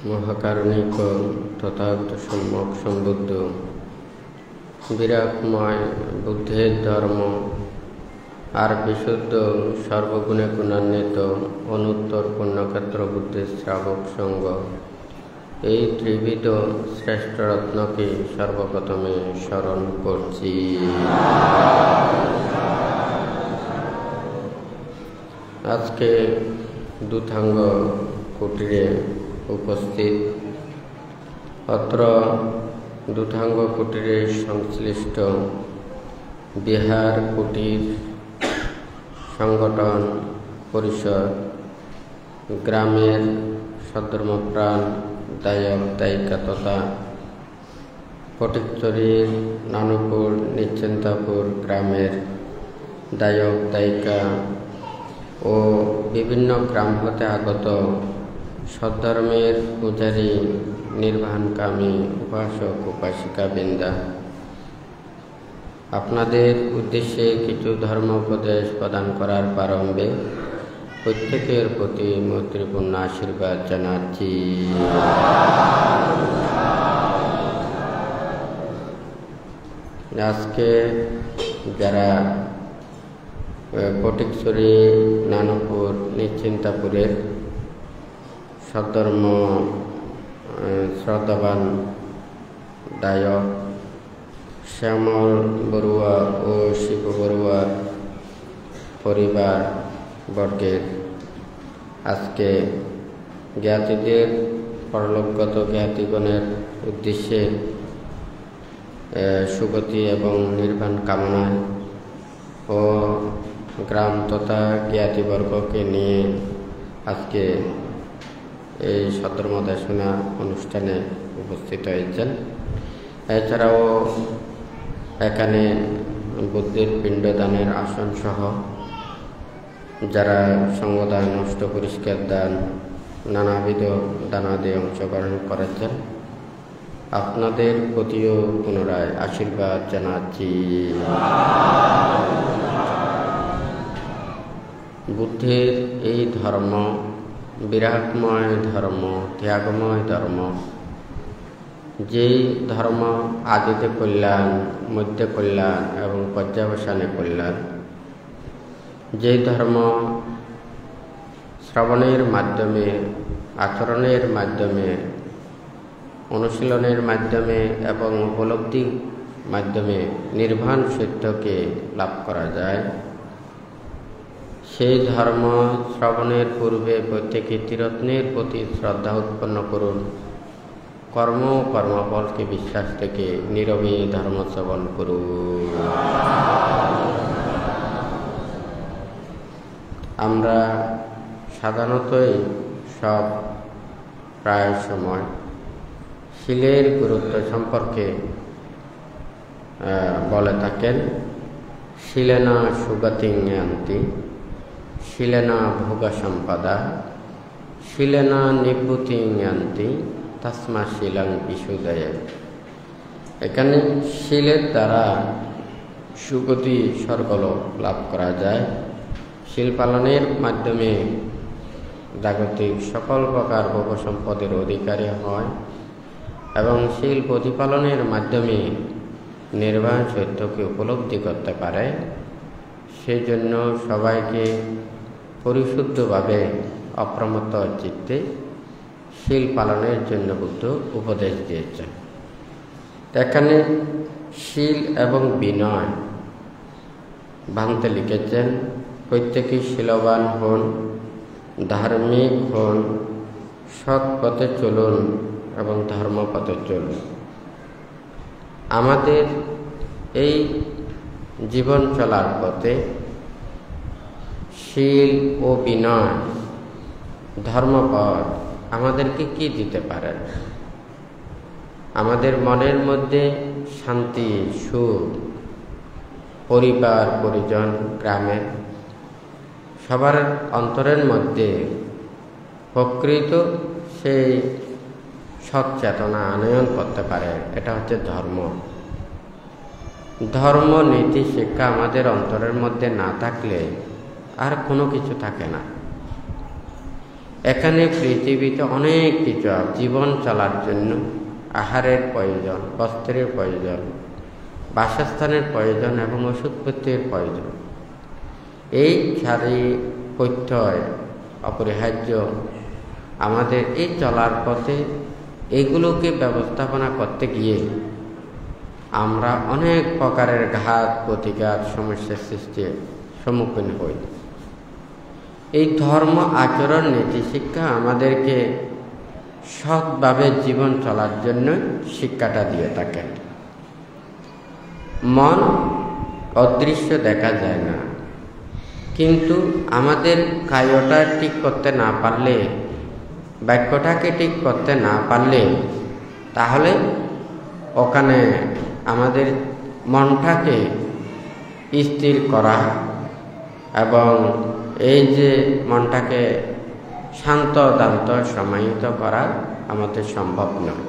মহাকারণিক তথাগত সম্যক সম্বুদ্ধ বিরাটময় বুদ্ধের ধর্ম আর বিশুদ্ধ সর্বগুণে গুণান্বিত অনুত্তর পুণ্যক্ষেত্র বুদ্ধের শ্রাবক সঙ্গ এই ত্রিবিধ শ্রেষ্ঠ রত্নকে সর্বপ্রথমে স্মরণ করছি। আজকে দুথাঙ্গ কুটিরে উপস্থিত অত্র দুথাঙ্গ কুটিরে সংশ্লিষ্ট বিহার কুটির সংগঠন পরিষদ গ্রামের সধর্মপ্রাণ দায়ক দায়িকা তথা ফটিকছড়ির নানুপুর নিশ্চিন্তাপুর গ্রামের দায়ক দায়িকা ও বিভিন্ন গ্রাম হতে আগত সদ্ধর্মের পূজারী নির্বাণকামী উপাসক উপাসিকা বৃন্দা, আপনাদের উদ্দেশ্যে কিছু ধর্ম উপদেশ প্রদান করার প্রারম্ভে প্রত্যেকের প্রতি মৈত্রীপূর্ণ আশীর্বাদ জানাচ্ছি। আজকে যারা ফটিকছড়ি নানুপুর নিশ্চিন্তাপুরের সদ্ধর্ম শ্রদ্ধাবান দায়ক শ্যামল বড়ুয়া ও শিব বড়ুয়ার পরিবার বর্গের আজকে জ্ঞাতিদের পরলোকগত জ্ঞাতিগণের উদ্দেশ্যে সুগতি এবং নির্বাণ কামনায় ও গ্রাম তথা জ্ঞাতিবর্গকে নিয়ে আজকে এই সদ্ধর্ম দেশনা অনুষ্ঠানে উপস্থিত হয়েছেন। এছাড়াও এখানে বুদ্ধের পিণ্ডদানের আসন সহ যারা সঙ্গদান নষ্ট পরিষ্কার দান নানাবিধ দানাদি অংশগ্রহণ করেছেন, আপনাদের প্রতিও পুনরায় আশীর্বাদ জানাচ্ছি। বুদ্ধের এই ধর্ম বিরাটময় ধর্ম, ত্যাগময় ধর্ম, যেই ধর্ম আদিতে কল্যাণ, মধ্যে কল্যাণ এবং পর্যাবসানে কল্যাণ, যেই ধর্ম শ্রবণের মাধ্যমে, আচরণের মাধ্যমে, অনুশীলনের মাধ্যমে এবং উপলব্ধির মাধ্যমে নির্বাণ সত্যকে লাভ করা যায়, সেই ধর্ম শ্রবণের পূর্বে প্রত্যেকে ত্রিরত্নের প্রতি শ্রদ্ধা উৎপন্ন করুন। কর্ম কর্মফলকে বিশ্বাস থেকে নীরবে ধর্ম শ্রবণ করুন। আমরা সাধারণতই সব প্রায় সময় শীলের গুরুত্ব সম্পর্কে বলে থাকেন। শীলেনা সুগতিং য়ান্তি, শীলেনা ভোগ সম্পদা, শীলেনা নিবৃত্তিং য়ান্তি, তস্মা শীলং বিশুদ্ধয়ে। এখানে শীলের দ্বারা সুগতি স্বর্গলোক লাভ করা যায়। শীল পালনের মাধ্যমে জাগতিক সকল প্রকার ভোগ সম্পদের অধিকারী হয় এবং শীল প্রতিপালনের মাধ্যমে নির্বাণ সত্যকে উপলব্ধি করতে পারে। সেই জন্য সবাইকে পরিশুদ্ধভাবে অপ্রমত্ত চিত্তে শীল পালনের জন্য বুদ্ধ উপদেশ দিয়েছেন। এখানে শীল এবং বিনয় ভাঙতে লিখেছেন, প্রত্যেকেই শীলবান হন, ধার্মিক হন, সৎ পথে চলুন এবং ধর্মপথে চলুন। আমাদের এই জীবন চলার পথে শীল ও বিনয় ধর্মপথ আমাদেরকে কি দিতে পারে? আমাদের মনের মধ্যে শান্তি, সুখ, পরিবার পরিজন, গ্রামের সবার অন্তরের মধ্যে প্রকৃত সেই সচেতনা আনয়ন করতে পারে। এটা হচ্ছে ধর্ম। ধর্ম নীতি শিক্ষা আমাদের অন্তরের মধ্যে না থাকলে আর কোনো কিছু থাকে না। এখানে পৃথিবীতে অনেক কিছু জীবন চলার জন্য আহারের প্রয়োজন, বস্ত্রের প্রয়োজন, বাসস্থানের প্রয়োজন এবং ওষুধপত্রের প্রয়োজন। এই সারি পথ্যয় অপরিহার্য। আমাদের এই চলার পথে এগুলোকে ব্যবস্থাপনা করতে গিয়ে আমরা অনেক প্রকারের ঘাত প্রতিঘাত সমস্যার সৃষ্টির সম্মুখীন হই। এই ধর্ম আচরণ নীতি শিক্ষা আমাদেরকে সৎভাবে জীবন চলার জন্য শিক্ষাটা দিয়ে থাকে। মন অদৃশ্য, দেখা যায় না, কিন্তু আমাদের কায়টা ঠিক করতে না পারলে, বাক্যটাকে ঠিক করতে না পারলে, তাহলে ওখানে আমাদের মনটাকে স্থির করা এবং এই যে মনটাকে শান্ত দান্ত সমাহিত করা আমাদের সম্ভব নয়।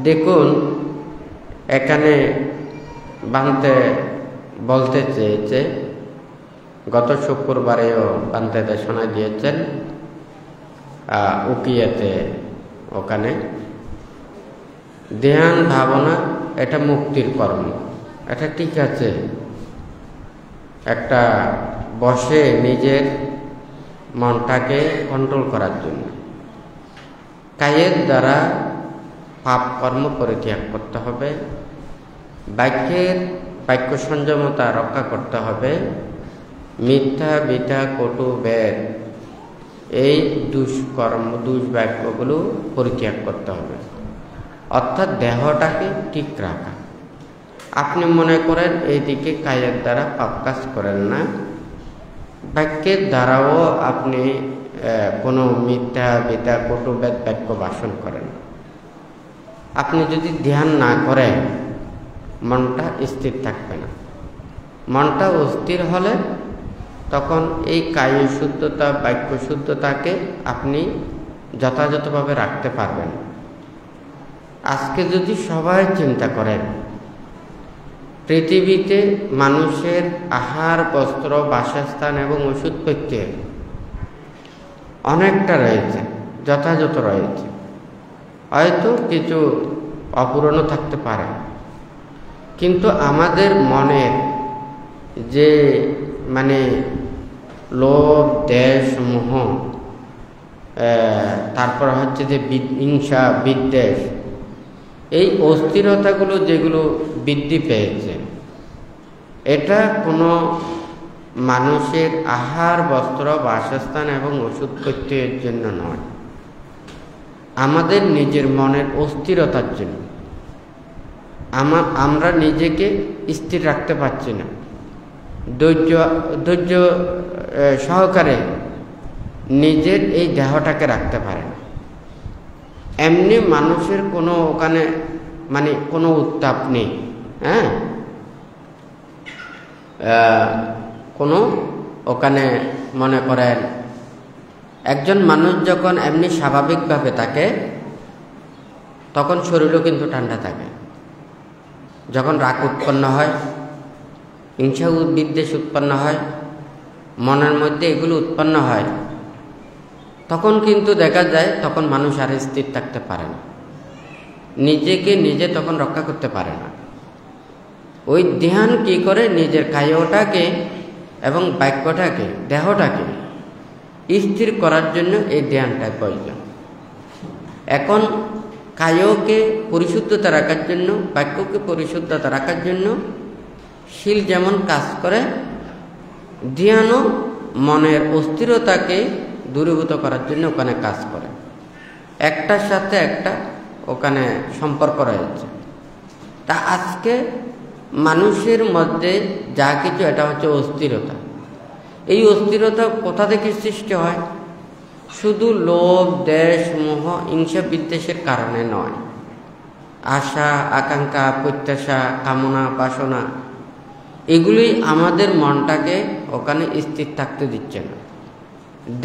দেখুন, এখানে বানতে বলতে চেয়েছে, গত শুক্রবারেও বানতে দেশনা দিয়েছেন উকিয়াতে। ওখানে ধ্যান ভাবনা এটা মুক্তির কর্ম, এটা ঠিক আছে। একটা বসে নিজের মনটাকে কন্ট্রোল করার জন্য কায়ের দ্বারা পাপ কর্ম পরিত্যাগ করতে হবে, বাক্য সংযমতা রক্ষা করতে হবে, মিথ্যা বিথা কটু বেদ এই দুষ্বাক্যগুলো পরিত্যাগ করতে হবে। অর্থাৎ দেহটাকে ঠিক রাখা। আপনি মনে করেন এইদিকে কায়ের দ্বারা পাপ কাজ করেন না, বাক্যের দ্বারাও আপনি কোনো মিথ্যা বিথা কটুবেদ বাক্য ভাষণ করেন। আপনি যদি ধ্যান না করেন, মনটা স্থির থাকবে না। মনটা অস্থির হলে তখন এই কায় শুদ্ধতা, বাক্য শুদ্ধতাকে আপনি যথাযথভাবে রাখতে পারবেন। আজকে যদি সবাই চিন্তা করেন, পৃথিবীতে মানুষের আহার, বস্ত্র, বাসস্থান এবং ওষুধপত্রের অনেকটা রয়েছে, যথাযথ রয়েছে। হয়তো কিছু অপূরণও থাকতে পারে, কিন্তু আমাদের মনের যে লোভ, দেশ, মোহ, তারপর হচ্ছে যে হিংসা, বিদ্বেষ, এই অস্থিরতাগুলো যেগুলো বৃদ্ধি পেয়েছে, এটা কোনো মানুষের আহার, বস্ত্র, বাসস্থান এবং ওষুধপত্রের জন্য নয়, আমাদের নিজের মনের অস্থিরতার জন্য। আমরা নিজেকে স্থির রাখতে পারছি না, ধৈর্য সহকারে নিজের এই দেহটাকে রাখতে পারে না। এমনি মানুষের কোনো ওখানে কোনো উত্তাপ নেই, হ্যাঁ, কোনো ওখানে মনে করেন একজন মানুষ যখন এমনি স্বাভাবিকভাবে থাকে, তখন শরীরও কিন্তু ঠান্ডা থাকে। যখন রাগ উৎপন্ন হয়, হিংসা বিদ্বেষ উৎপন্ন হয়, মনের মধ্যে এগুলো উৎপন্ন হয়, তখন কিন্তু দেখা যায় তখন মানুষ আর স্থির থাকতে পারে না, নিজেকে নিজে তখন রক্ষা করতে পারে না। ওই ধ্যান কি করে, নিজের কায়টাকে এবং বাক্যটাকে, দেহটাকে স্থির করার জন্য এই ধ্যানটা প্রয়োজন। এখন কায়কে পরিশুদ্ধতা রাখার জন্য, বাক্যকে পরিশুদ্ধতা রাখার জন্য শীল যেমন কাজ করে, ধ্যানও মনের অস্থিরতাকে দূরীভূত করার জন্য ওখানে কাজ করে। একটার সাথে একটা ওখানে সম্পর্ক রয়েছে। তা আজকে মানুষের মধ্যে যা কিছু, এটা হচ্ছে অস্থিরতা। এই অস্থিরতা কোথা থেকে সৃষ্টি হয়? শুধু লোভ, দেশ, মোহ, হিংসা বিদ্বেষের কারণে নয়। আশা, আকাঙ্ক্ষা, প্রত্যাশা, কামনা, বাসনা, এগুলি আমাদের মনটাকে ওখানে স্থির থাকতে দিচ্ছে না,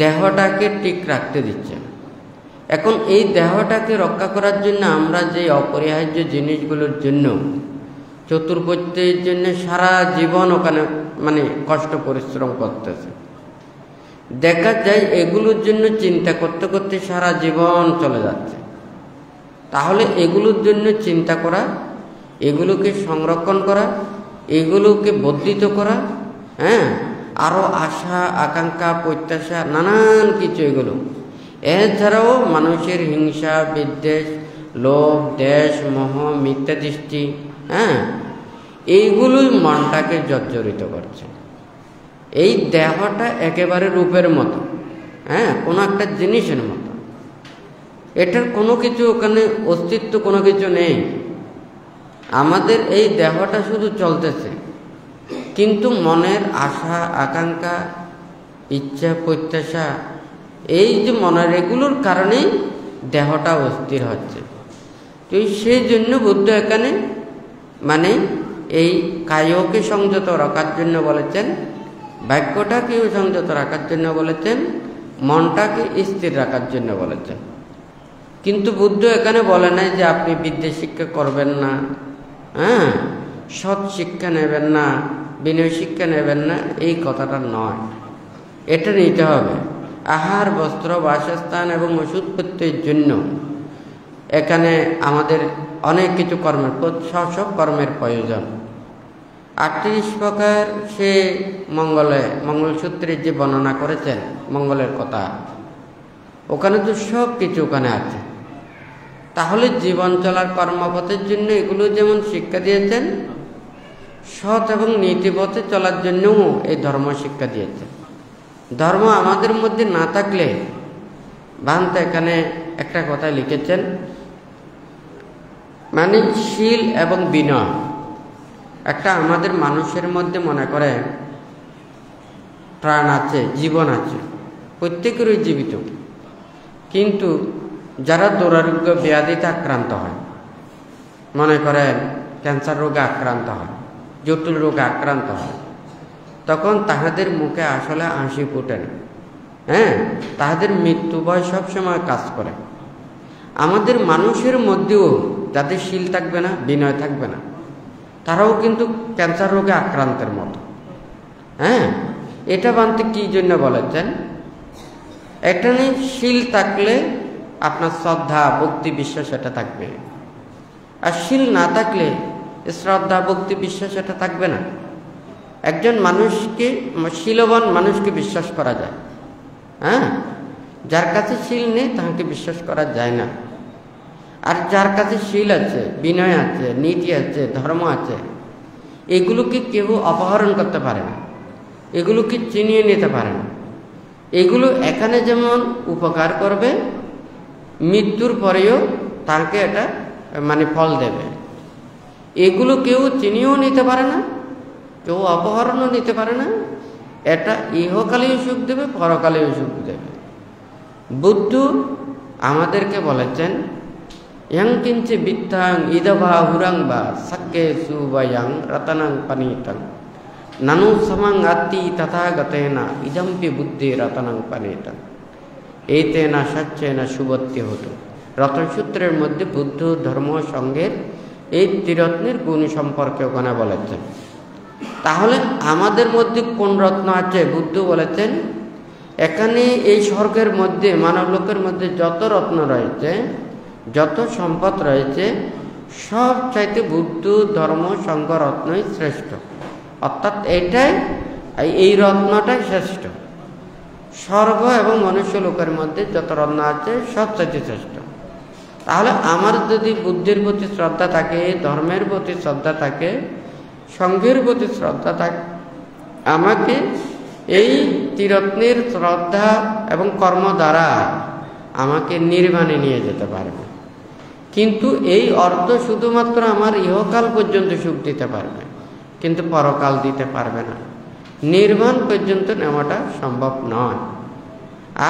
দেহটাকে ঠিক রাখতে দিচ্ছে না। এখন এই দেহটাকে রক্ষা করার জন্য আমরা যে অপরিহার্য জিনিসগুলোর জন্য, চতুর্পত্যের জন্য সারা জীবন ওখানে কষ্ট পরিশ্রম করতেছে, দেখা যায় এগুলোর জন্য চিন্তা করতে করতে সারা জীবন চলে যাচ্ছে। তাহলে এগুলোর জন্য চিন্তা করা, এগুলোকে সংরক্ষণ করা, এগুলোকে বর্ধিত করা, আরও আশা আকাঙ্ক্ষা প্রত্যাশা নানান কিছু, এগুলো এছাড়াও মানুষের হিংসা বিদ্বেষ লোভ দেশ মোহ মিথ্যা দৃষ্টি, এইগুলোই মনটাকে জর্জরিত করছে। এই দেহটা একেবারে রূপের মতো, কোনো একটা জিনিসের মতো, এটার কোনো কিছু ওখানে অস্তিত্ব কোনো কিছু নেই। আমাদের এই দেহটা শুধু চলতেছে, কিন্তু মনের আশা আকাঙ্ক্ষা ইচ্ছা প্রত্যাশা, এই যে মনের এগুলোর কারণেই দেহটা অস্থির হচ্ছে। তো সেই জন্য বুদ্ধ এখানে মানে এই কায়কে সংযত রাখার জন্য বলেছেন, বাক্যটাকেও সংযত রাখার জন্য বলেছেন, মনটাকে স্থির রাখার জন্য বলেছেন। কিন্তু বুদ্ধ এখানে বলে নাই যে আপনি বিদ্যা শিক্ষা করবেন না, সৎ শিক্ষা নেবেন না, বিনয় শিক্ষা নেবেন না, এই কথাটা নয়। এটা নিতে হবে। আহার বস্ত্র বাসস্থান এবং ওষুধপত্রের জন্য এখানে আমাদের অনেক কিছু কর্মের সব কর্মের প্রয়োজন। 38 প্রকার সে মঙ্গলসূত্রে যে বর্ণনা করেছেন মঙ্গলের কথা, ওখানে তো সব কিছু ওখানে আছে। তাহলে জীবন চলার কর্মপথের জন্য এগুলো যেমন শিক্ষা দিয়েছেন, সৎ এবং নীতিপথে চলার জন্যও এই ধর্ম শিক্ষা দিয়েছেন। ধর্ম আমাদের মধ্যে না থাকলে, ভান্ত এখানে একটা কথা লিখেছেন, মানে শীল এবং বিনয় একটা আমাদের মানুষের মধ্যে মনে করে প্রাণ আছে, জীবন আছে, প্রত্যেকেরই জীবিত, কিন্তু যারা দুরারোগ্য ব্যাধিতে আক্রান্ত হয়, মনে করেন ক্যান্সার রোগে আক্রান্ত হয়, জটিল রোগে আক্রান্ত হয়, তখন তাহাদের মুখে আসলে হাসি ফুটে না, তাহাদের মৃত্যু ভয় সবসময় কাজ করে। আমাদের মানুষের মধ্যেও যাদের শীল থাকবে না, বিনয় থাকবে না, তারাও কিন্তু ক্যান্সার রোগে আক্রান্তের মতো। এটা বানতে কি জন্য বলেছেন, এটা নিয়ে শীল থাকলে আপনার শ্রদ্ধা ভক্তি বিশ্বাস এটা থাকবে, আর শীল না থাকলে শ্রদ্ধা ভক্তি বিশ্বাস এটা থাকবে না। একজন মানুষকে, শীলবান মানুষকে বিশ্বাস করা যায়, যার কাছে শীল নেই তাকে বিশ্বাস করা যায় না। আর যার কাছে শীল আছে, বিনয় আছে, নীতি আছে, ধর্ম আছে, এগুলোকে কেউ অপহরণ করতে পারে না, এগুলোকে চিনিয়ে নিতে পারে না। এগুলো এখানে যেমন উপকার করবে, মৃত্যুর পরেও তাকে এটা মানে ফল দেবে। এগুলো কেউ চিনিয়েও নিতে পারে না, কেউ অপহরণও নিতে পারে না। এটা ইহকালেও সুখ দেবে, পরকালেও সুখ দেবে। বুদ্ধ আমাদেরকে বলেছেন, ইয়াং কিঞ্চে বিত্তাং ইদবা হুরাং বা সাক্কে সুবায়াং রতনাং পানিতাং নানু সমাং আত্তি তথাগতেনা ইদম্পি বুদ্ধি রতনাং পানিতাং এইতেনা সচ্চেনা সুবত্তি হতো। রতনসূত্রের মধ্যে বুদ্ধ ধর্ম সঙ্গের এই ত্রিরত্নের গুণ সম্পর্কে ওখানে বলেছেন। তাহলে আমাদের মধ্যে কোন রত্ন আছে? বুদ্ধ বলেছেন এখানে এই স্বর্গের মধ্যে, মানব লোকের মধ্যে যত রত্ন রয়েছে, যত সম্পদ রয়েছে, সব চাইতে বুদ্ধ ধর্ম সংঘ রত্নই শ্রেষ্ঠ। অর্থাৎ এটাই, এই রত্নটাই শ্রেষ্ঠ। স্বর্গ এবং মনুষ্য লোকের মধ্যে যত রত্ন আছে সব চাইতে শ্রেষ্ঠ। তাহলে আমার যদি বুদ্ধির প্রতি শ্রদ্ধা থাকে, ধর্মের প্রতি শ্রদ্ধা থাকে, সংঘের প্রতি শ্রদ্ধা থাকে, আমাকে এই ত্রিরত্নের শ্রদ্ধা এবং কর্ম দ্বারা আমাকে নির্বাণে নিয়ে যেতে পারবে। কিন্তু এই অর্থ শুধুমাত্র আমার ইহকাল পর্যন্ত সুখ দিতে পারবে, কিন্তু পরকাল দিতে পারবে না। নির্বাণ পর্যন্ত নেওয়াটা সম্ভব নয়।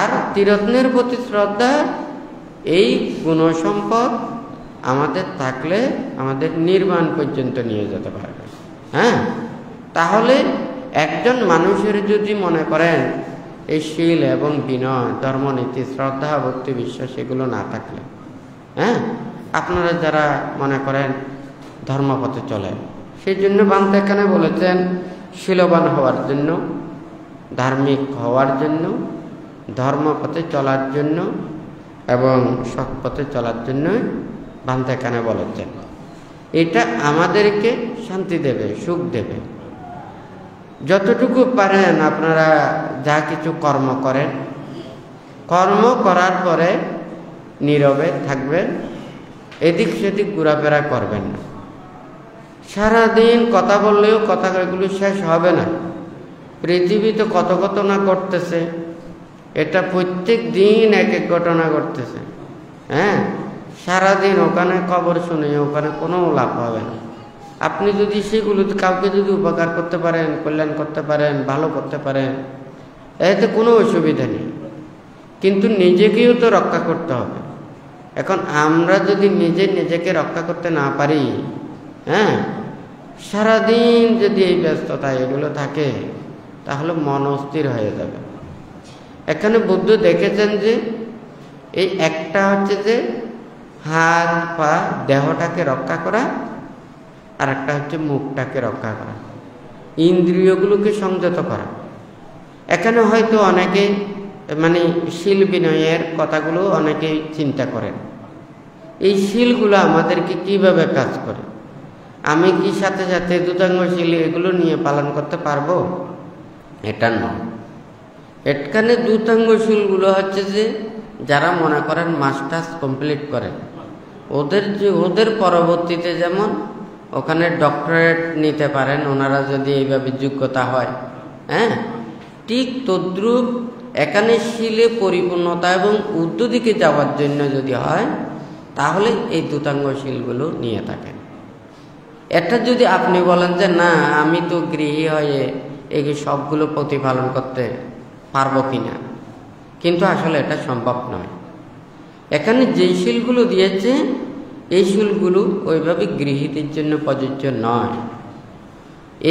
আর ত্রিরত্নের প্রতি শ্রদ্ধা, এই গুণসম্পদ আমাদের থাকলে আমাদের নির্বাণ পর্যন্ত নিয়ে যেতে পারবে। তাহলে একজন মানুষের যদি মনে করেন এই শীল এবং বিনয়, ধর্মনীতি, শ্রদ্ধা, ভক্তি, বিশ্বাস এগুলো না থাকলে, আপনারা যারা মনে করেন ধর্মপথে চলেন, সেই জন্য বান্ত এখানে বলেছেন শীলবান হওয়ার জন্য, ধার্মিক হওয়ার জন্য, ধর্মপথে চলার জন্য এবং সৎ পথে চলার জন্য বান্দাখানা বলেছেন। এটা আমাদেরকে শান্তি দেবে, সুখ দেবে। যতটুকু পারেন আপনারা যা কিছু কর্ম করেন, কর্ম করার পরে নীরবে থাকবেন, এদিক সেদিক ঘোরাফেরা করবেন না। সারাদিন কথা বললেও কথাগুলো শেষ হবে না। পৃথিবীতে কত ঘটনা ঘটতেছে, এটা প্রত্যেক দিন এক এক ঘটনা ঘটতেছে। সারাদিন ওখানে খবর শুনে ওখানে কোনো লাভ হবে না। আপনি যদি সেগুলো কাউকে যদি উপকার করতে পারেন, কল্যাণ করতে পারেন, ভালো করতে পারেন, এতে কোনো অসুবিধা নেই। কিন্তু নিজেকেও তো রক্ষা করতে হবে। এখন আমরা যদি নিজেকে রক্ষা করতে না পারি, সারাদিন যদি এই ব্যস্ততা এগুলো থাকে, তাহলে মন অস্থির হয়ে যাবে। এখানে বুদ্ধ দেখেছেন যে এই একটা হচ্ছে যে হাত পা দেহটাকে রক্ষা করা, আর একটা হচ্ছে মুখটাকে রক্ষা করা, ইন্দ্রিয়গুলোকে সংযত করা। এখানে হয়তো অনেকে শীল বিনয়ের কথাগুলো অনেকেই চিন্তা করেন। এই শীলগুলো আমাদেরকে কিভাবে কাজ করে? আমি কি সাথে সাথে দুতাঙ্গ শীল এগুলো নিয়ে পালন করতে পারবো? এটা নয়। এখানে দুতাঙ্গ শীলগুলো হচ্ছে যে যারা মনে করেন মাস্টার্স কমপ্লিট করেন, ওদের পরবর্তীতে যেমন ওখানে ডক্টরেট নিতে পারেন, ওনারা যদি এইভাবে যোগ্যতা হয়, ঠিক তদ্রূপ এখানে শীলে পরিপূর্ণতা এবং উদ্যদিকে যাওয়ার জন্য যদি হয়, তাহলে এই দুতাঙ্গ শীলগুলো নিয়ে থাকেন। এটা যদি আপনি বলেন যে না আমি তো গৃহী হয়ে এই সবগুলো প্রতিপালন করতে পারবো কিনা, কিন্তু আসলে এটা সম্ভব নয়। এখানে যেই শীলগুলো দিয়েছে এই শীলগুলো ওইভাবে গৃহীদের জন্য প্রযোজ্য নয়।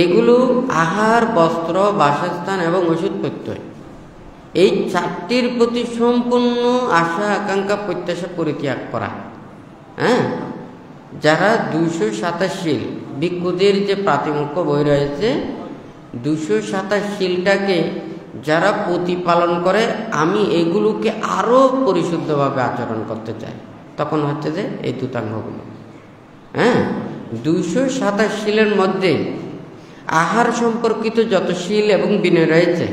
এগুলো আহার, বস্ত্র, বাসস্থান এবং ওষুধ প্রত্যয়, এই চারটির প্রতি সম্পূর্ণ আশা আকাঙ্ক্ষা প্রত্যাশা পরিত্যাগ করা। যারা 227 শীল, ভিক্ষুদের যে প্রাতিমুখ্য বই রয়েছে, 227 শীলটাকে যারা প্রতিপালন করে, আমি এগুলোকে আরো পরিশুদ্ধভাবে আচরণ করতে চাই, তখন হচ্ছে যে এই দুতাঙ্গগুলো। 227 শীলের মধ্যে আহার সম্পর্কিত যত শীল এবং বিনয় রয়েছে,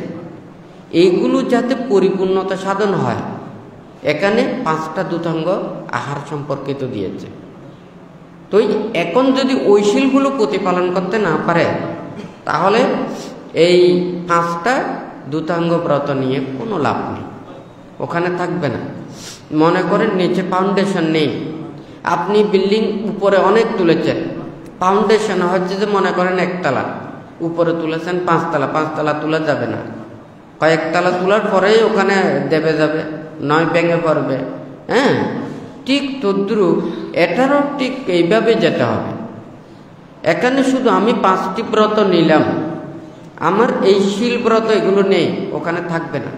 এইগুলো যাতে পরিপূর্ণতা সাধন হয়, এখানে 5টা দুতাঙ্গ আহার সম্পর্কিত দিয়েছে। তো এখন যদি ওই শীলগুলো প্রতিপালন করতে না পারে, তাহলে এই 5টা দুতাঙ্গ ব্রত নিয়ে কোনো লাভ নেই, ওখানে থাকবে না। মনে করেন নিচে ফাউন্ডেশন নেই, আপনি বিল্ডিং উপরে অনেক তুলেছেন, ফাউন্ডেশন হচ্ছে যে মনে করেন একতলা, উপরে তুলেছেন 5 তলা, 5 তলা তোলা যাবে না, কয়েকতলা তোলার পরেই ওখানে দেবে যাবে, নয় ভেঙে পড়বে। ঠিক তদ্রুপ এটারও ঠিক এইভাবে যেতে হবে। এখানে শুধু আমি 5টি ব্রত নিলাম, আমার এই শীল ব্রত এগুলো নেই, ওখানে থাকবে না।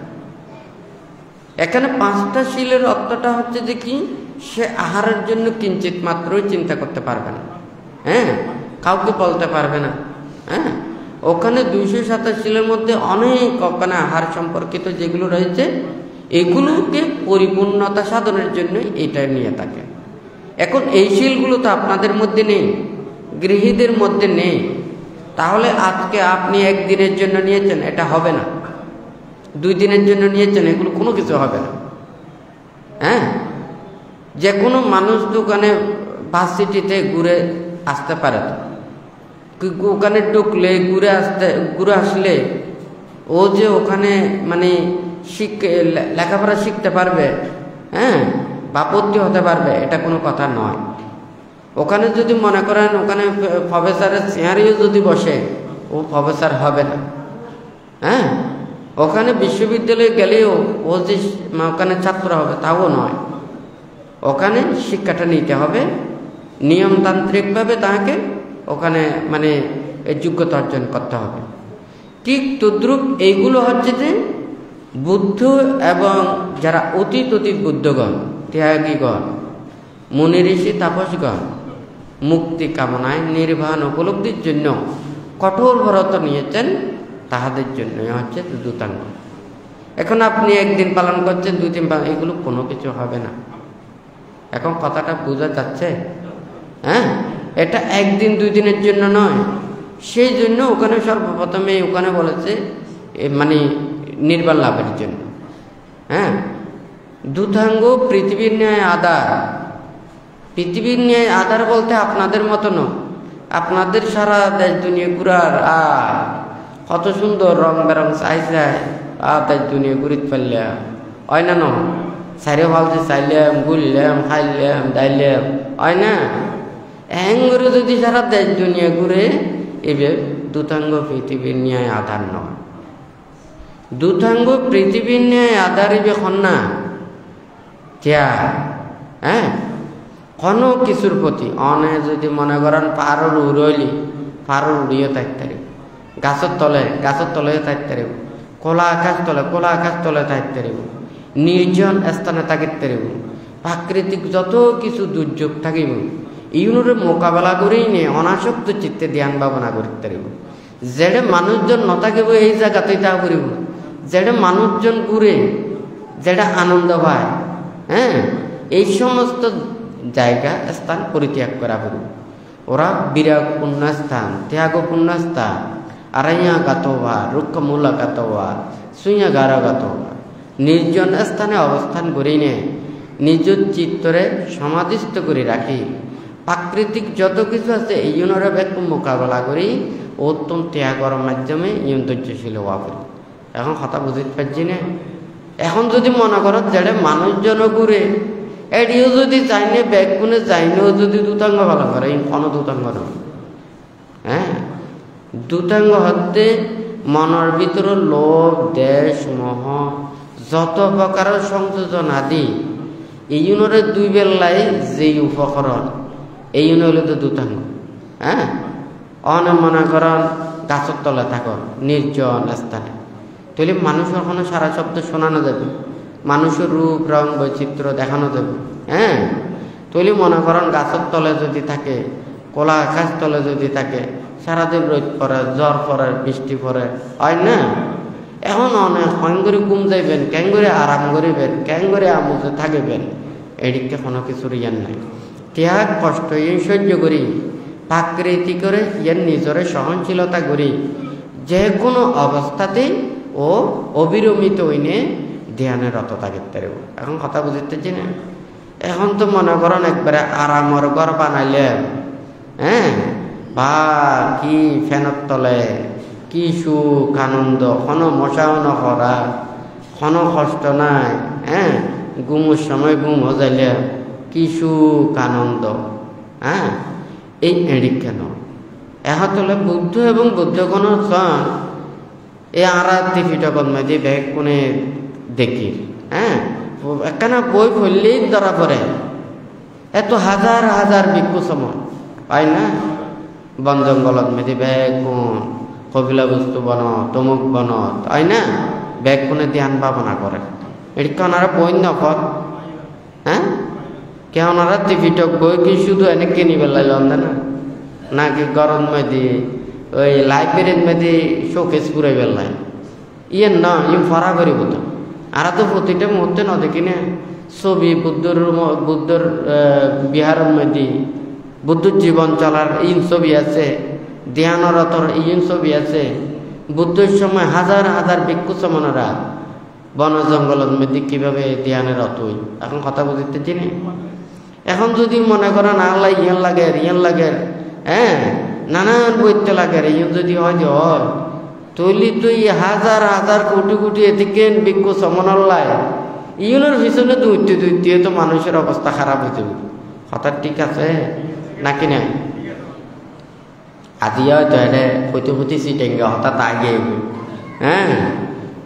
এখানে 5টা শীলের অর্থটা হচ্ছে যে কি, সে আহারের জন্য কিঞ্চিত মাত্রই চিন্তা করতে পারবে না, কাউকে বলতে পারবে না। ওখানে 227 শীলের মধ্যে অনেক ওখানে আহার সম্পর্কিত যেগুলো রয়েছে, এগুলোকে পরিপূর্ণতা সাধনের জন্য এটা নিয়ে থাকে। এখন এই শীলগুলো তো আপনাদের মধ্যে নেই, গৃহীদের মধ্যে নেই, তাহলে আজকে আপনি একদিনের জন্য নিয়েছেন, এটা হবে না। 2 দিনের জন্য নিয়েছেন, এগুলো কোনো কিছু হবে না। যে কোনো মানুষ তো ওখানে ভার্সিটিতে ঘুরে আসতে পারে, ওখানে ঢুকলে ঘুরে আসলে ও যে ওখানে লেখাপড়া শিখতে পারবে, বা ভর্তি হতে পারবে, এটা কোনো কথা নয়। ওখানে যদি মনে করেন ওখানে প্রফেসরের চেয়ারেও যদি বসে, ও প্রফেসর হবে না। ওখানে বিশ্ববিদ্যালয়ে গেলেও ও যে ওখানে ছাত্র হবে তাও নয়। ওখানে শিক্ষাটা নিতে হবে নিয়মতান্ত্রিকভাবে, তাকে ওখানে যোগ্যতা অর্জন করতে হবে। ঠিক তদ্রুপ এইগুলো হচ্ছে যে বুদ্ধ এবং যারা অতীত বুদ্ধগণ, ত্যাগীগণ, মুনি ঋষি তাপসগণ মুক্তি কামনায় নির্বাণ উপলব্ধির জন্য কঠোর ব্রত নিয়েছেন, তাহাদের জন্য হচ্ছে দূতাঙ্গ। এখন আপনি একদিন পালন করছেন, 2-3 পালন, এগুলো কোনো কিছু হবে না। এখন কথাটা বোঝা যাচ্ছে? হ্যাঁ, এটা একদিন 2 দিনের জন্য নয়। সেই জন্য ওখানে সর্বপ্রথমে ওখানে বলেছে মানে নির্বাণ লাভের জন্য। হ্যাঁ, দূতাঙ্গ পৃথিবীর ন্যায় আধার। পৃথিবীর ন্যায় আধার বলতে আপনাদের মতো নয়। আপনাদের সারা দেশ দুনিয়া ঘুরার কত সুন্দর রং বেরং চাই দেশ দুনিয়া ঘুরিতে পারলাম, হয় না? সাইরে ভালতে চাইলাম, ঘুরলাম, খাইলাম, দাইলাম, হয় না? করে যদি সারা দেশ দুনিয়া ঘুরে, এবার দূতাঙ্গ পৃথিবীর ন্যায় আধার নয়। দূতাঙ্গ পৃথিবীর ন্যায় আধার এবে না হ্যাঁ, কোনো কিছুর প্রতি অনে যদি মনে করেন পাহাড়ের উড়লি পাহাড়ের উড়িয়ে থাকতে পারিব, গাছের তলে থাকতে পারিব, খোলা আকাশ তলে থাকতে পারিব, নির্জন স্থানে থাকিতে পারিব, প্রাকৃতিক যত কিছু দুর্যোগ থাকিব ইউনুরে মোকাবেলা করেই নিয়ে অনাসক্ত চিত্তে ধ্যান ভাবনা করতে পারিব। যেটা মানুষজন নথাকিব এই জায়গাতেই তা করিব, যেটা মানুষজন ঘুরে, যেটা আনন্দ পায়, হ্যাঁ, এই সমস্ত জায়গা স্থান পরিত্যাগ করা হল। ওরা বিরাগ পুণ্যস্থান, ত্যাগপূর্ণ স্থান, আড়াইয়া গাতোয়া, রুক্ষমূলা গাতোয়া, সুইয়া গারা গাতোয়া, নির্জন স্থানে অবস্থান করি নে নিজ চিত্তরে সমাধিস্থ করে রাখি। প্রাকৃতিক যত কিছু আছে এই জন্যরা ব্যাখ্য মোকাবেলা করি উত্তম ত্যাগর মাধ্যমে ইয়ন ধৈর্যশীল হওয়া করি। এখন কথা বুঝতে পারছি না? এখন যদি মনে করো যেটা মানুষজন ঘুরে এটিও যদি চাইনে ব্যাগগুনে চাইনেও যদি দূতাঙ্গ ভালো করে, কোনো দূতাঙ্গ নয়। হ্যাঁ, দূতাঙ্গ হতে মনের ভিতরে লোভ, দেশ, মোহ, যত প্রকার সংযোজন আদি এই জন্যরে 2 বেলায় যে উপকরণ এই জন্য হলো তো দূতাঙ্গ। হ্যাঁ, মনে করেন গাছের তলে থাকো নির্জন স্থানে, তাহলে মানুষের কোনো সারা শব্দ শোনানো যাবে, মানুষের রূপ রং বৈচিত্র্য দেখানো যাবে। হ্যাঁ, তাহলে মনে করেন গাছের তলে যদি থাকে, খোলা আকাশ তলে যদি থাকে, সারাদিন রোদ পড়ে, জ্বর পড়ে, বৃষ্টি পড়ে, হয় না? এখন অনেক কেন করে ঘুম যাইবেন, কেন করে আরাম করিবেন, কেন করে আমুজে থাকিবেন, এদিকে কোনো কিছুর ইয়ান নাই। ত্যাগ কষ্ট ইন সহ্য করি, প্রাকৃতি করে ইয়ার নিজরে সহনশীলতা করি, যে কোনো অবস্থাতে ও অবিরমিত হইনে ধ্যানে রত থাকিতে পারব। এখন কথা বুঝতেছি না? এখন তো মনে করেন একবারে আরামর ঘর বানাইলেন, হ্যাঁ, বা কি ফ্যানের তলে কি সুখ আনন্দ, কোনো মশাও নকরা, কোনো কষ্ট নাই, হ্যাঁ, ঘুমের সময় ঘুম যাইলে কি সুখ আনন্দ। হ্যাঁ, এই এড়িক কেন এখন তোলে বুদ্ধ এবং বুদ্ধগণ এই আরাধ্যি ফিটকন মাঝে ব্যাগ কোনে দেখি। হ্যাঁ, একখানা বই পড়লেই ধরা পড়ে এত হাজার হাজার ভিক্ষু সময় হয় না? বন জঙ্গলত মেঝে ব্যাগ কোন কপিলা বস্তু বনত, তমুক বনত, হয় না? ব্যাগ কোনে ধ্যান ভাবনা করে, এদিকে ওনারা বই নকর। হ্যাঁ, কে ওনারা টিভিটক বই কি শুধু এনে কিনি বেলাইল না, নাকি গরম মেদি ওই লাইব্রেরির মেদি শোকেস পুরাই বেলায় ইয়ে না, ফরা করিব তো। আর তো প্রতিটা মুহূর্তে ন দেখি না ছবি বুদ্ধর বিহারের মেদি বুদ্ধর জীবন চলার ইন ছবি আছে, ধ্যানরতর ইন ছবি আছে। বুদ্ধের সময় হাজার হাজার ভিক্ষু সমনরা বন জঙ্গলের মধ্যে কিভাবে ধ্যানে রত হই। এখন কথা বুঝতে চিনি। এখন যদি মনে করেন আল্লাহ ইয়ান লাগে, হ্যাঁ, নানান বৈত্য লাগে, ইয়ন যদি হয় যে হয় তৈলি তুই হাজার হাজার কোটি কোটি এদিকে ভিক্ষু সমনল্লায় ইউনের পিছনে দুইতে তো মানুষের অবস্থা খারাপ হয়ে যাবে। কথা ঠিক আছে নাকি নাই? আদিয়া হয়তো এটা ফুটি সিটেঙ্গে হঠাৎ আগে। হ্যাঁ,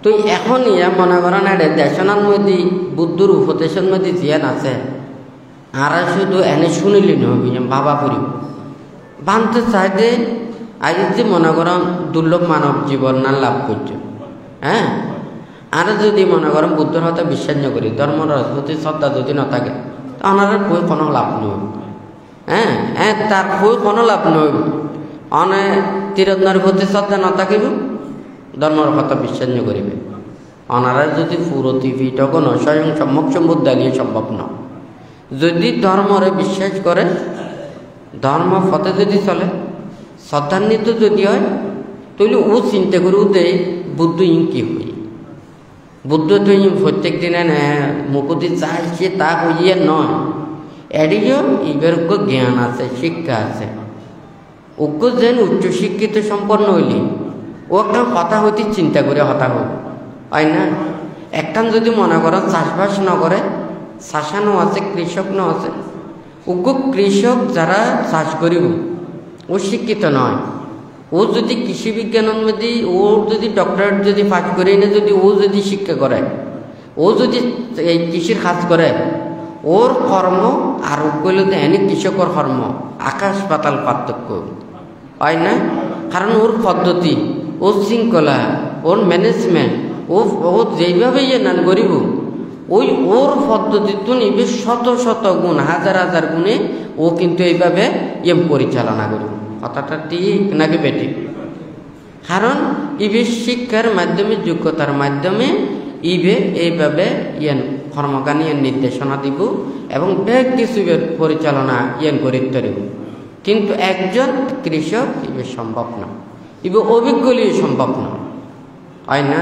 তুই এখন ইয়া মনে করেন এটা দেশনার মধ্যে বুদ্ধর উপদেশের মধ্যে জিয়ান আছে, আর শুধু এনে শুনিলি নহবি, বাবা করিব বানতে চাইতে আজ যে মনে করেন দুর্লভ মানব জীবন না লাভ করছে। হ্যাঁ, আর যদি মনে করেন বুদ্ধর হতে বিশ্বাস ন করি, ধর্মর প্রতি শ্রদ্ধা যদি না থাকে ওনার বই কোনো লাভ নই। হ্যাঁ, তার বই কোনো লাভ নই। অনে তীরত্নার প্রতি শ্রদ্ধা না থাকিব, ধর্মের কথা বিশ্বাস করিবে ওনারা যদি পুরো টিভি তখন স্বয়ং সম্যক সম্বুদ্ধ দাঁড়িয়ে সম্ভব না যদি ধর্মরে বিশ্বাস করে ধর্ম পথে যদি চলে শ্রদ্ধান্বিত যদি হয় তাহলে ও চিন্তা করে দেয় বুদ্ধ ইন কি হই বুদ্ধ তো প্রত্যেক দিনে মুকুতি চাইছে তা হইয়ে নয় এড়িও এবার জ্ঞান আছে শিক্ষা আছে ওকে যেন উচ্চশিক্ষিত সম্পন্ন হইলি ও একটা কথা হইতে চিন্তা করে হতা হোক হয় না একখান যদি মনে করো চাষবাস ন করে চাষানো আছে কৃষক ন আছে ওকে কৃষক যারা চাষ করিব ও শিক্ষিত নয় ও যদি কৃষি বিজ্ঞানের মধ্যে ওর যদি ডক্টরেট যদি পাঠ করে না যদি ও যদি শিক্ষা করে ও যদি এই কৃষির কাজ করে ওর কর্ম আর কইলে এনে কৃষকর কর্ম আকাশ পাতাল পার্থক্য হয় না কারণ ওর পদ্ধতি ওর শৃঙ্খলা ওর ম্যানেজমেন্ট ও যেইভাবে নান করিব ওই ওর পদ্ধতিতে নিবে শত শত গুণ হাজার হাজার গুণে ও কিন্তু এইভাবে পরিচালনা করিব কথাটা ঠিক নাকি বেটি কারণ ইবে শিক্ষার মাধ্যমে যোগ্যতার মাধ্যমে ইবে এইভাবে কর্মগান নির্দেশনা দিব এবং বেশ কিছু পরিচালনা করিতে দিব কিন্তু একজন কৃষক ইবে সম্ভব না ইবে অভিজ্ঞলি সম্ভব না হয় না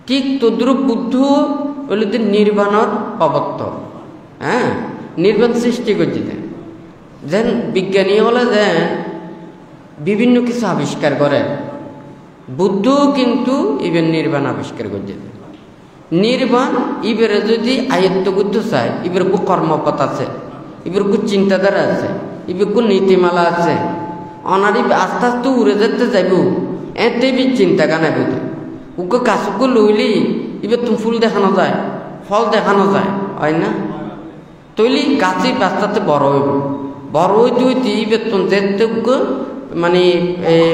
ঠিক তদ্রুপ বুদ্ধ বলে নির্বাণর প্রবর্তক হ্যাঁ নির্বাণ সৃষ্টি করছে যেন বিজ্ঞানী হলে যেন বিভিন্ন কিছু আবিষ্কার করে বুদ্ধ কিন্তু ইবের নির্বাণ আবিষ্কার করছে নির্বাণ ইবের যদি আয়ত্ত করতে চায় ইবের খুব কর্মপথ আছে ইবের খুব চিন্তাধারা আছে ইবের খুব নীতিমালা আছে অনারি আস্তে আস্তে উড়ে যেতে যাইব এতে বি চিন্তা কানাই বুঝে ওকে গাছকে লইলি এবার তুমি ফুল দেখানো যায় ফল দেখানো যায় হয় না তৈলি গাছই বাস্তাতে বড় হইব বড় হইতে হইতে এবার তুমি যেতে মানে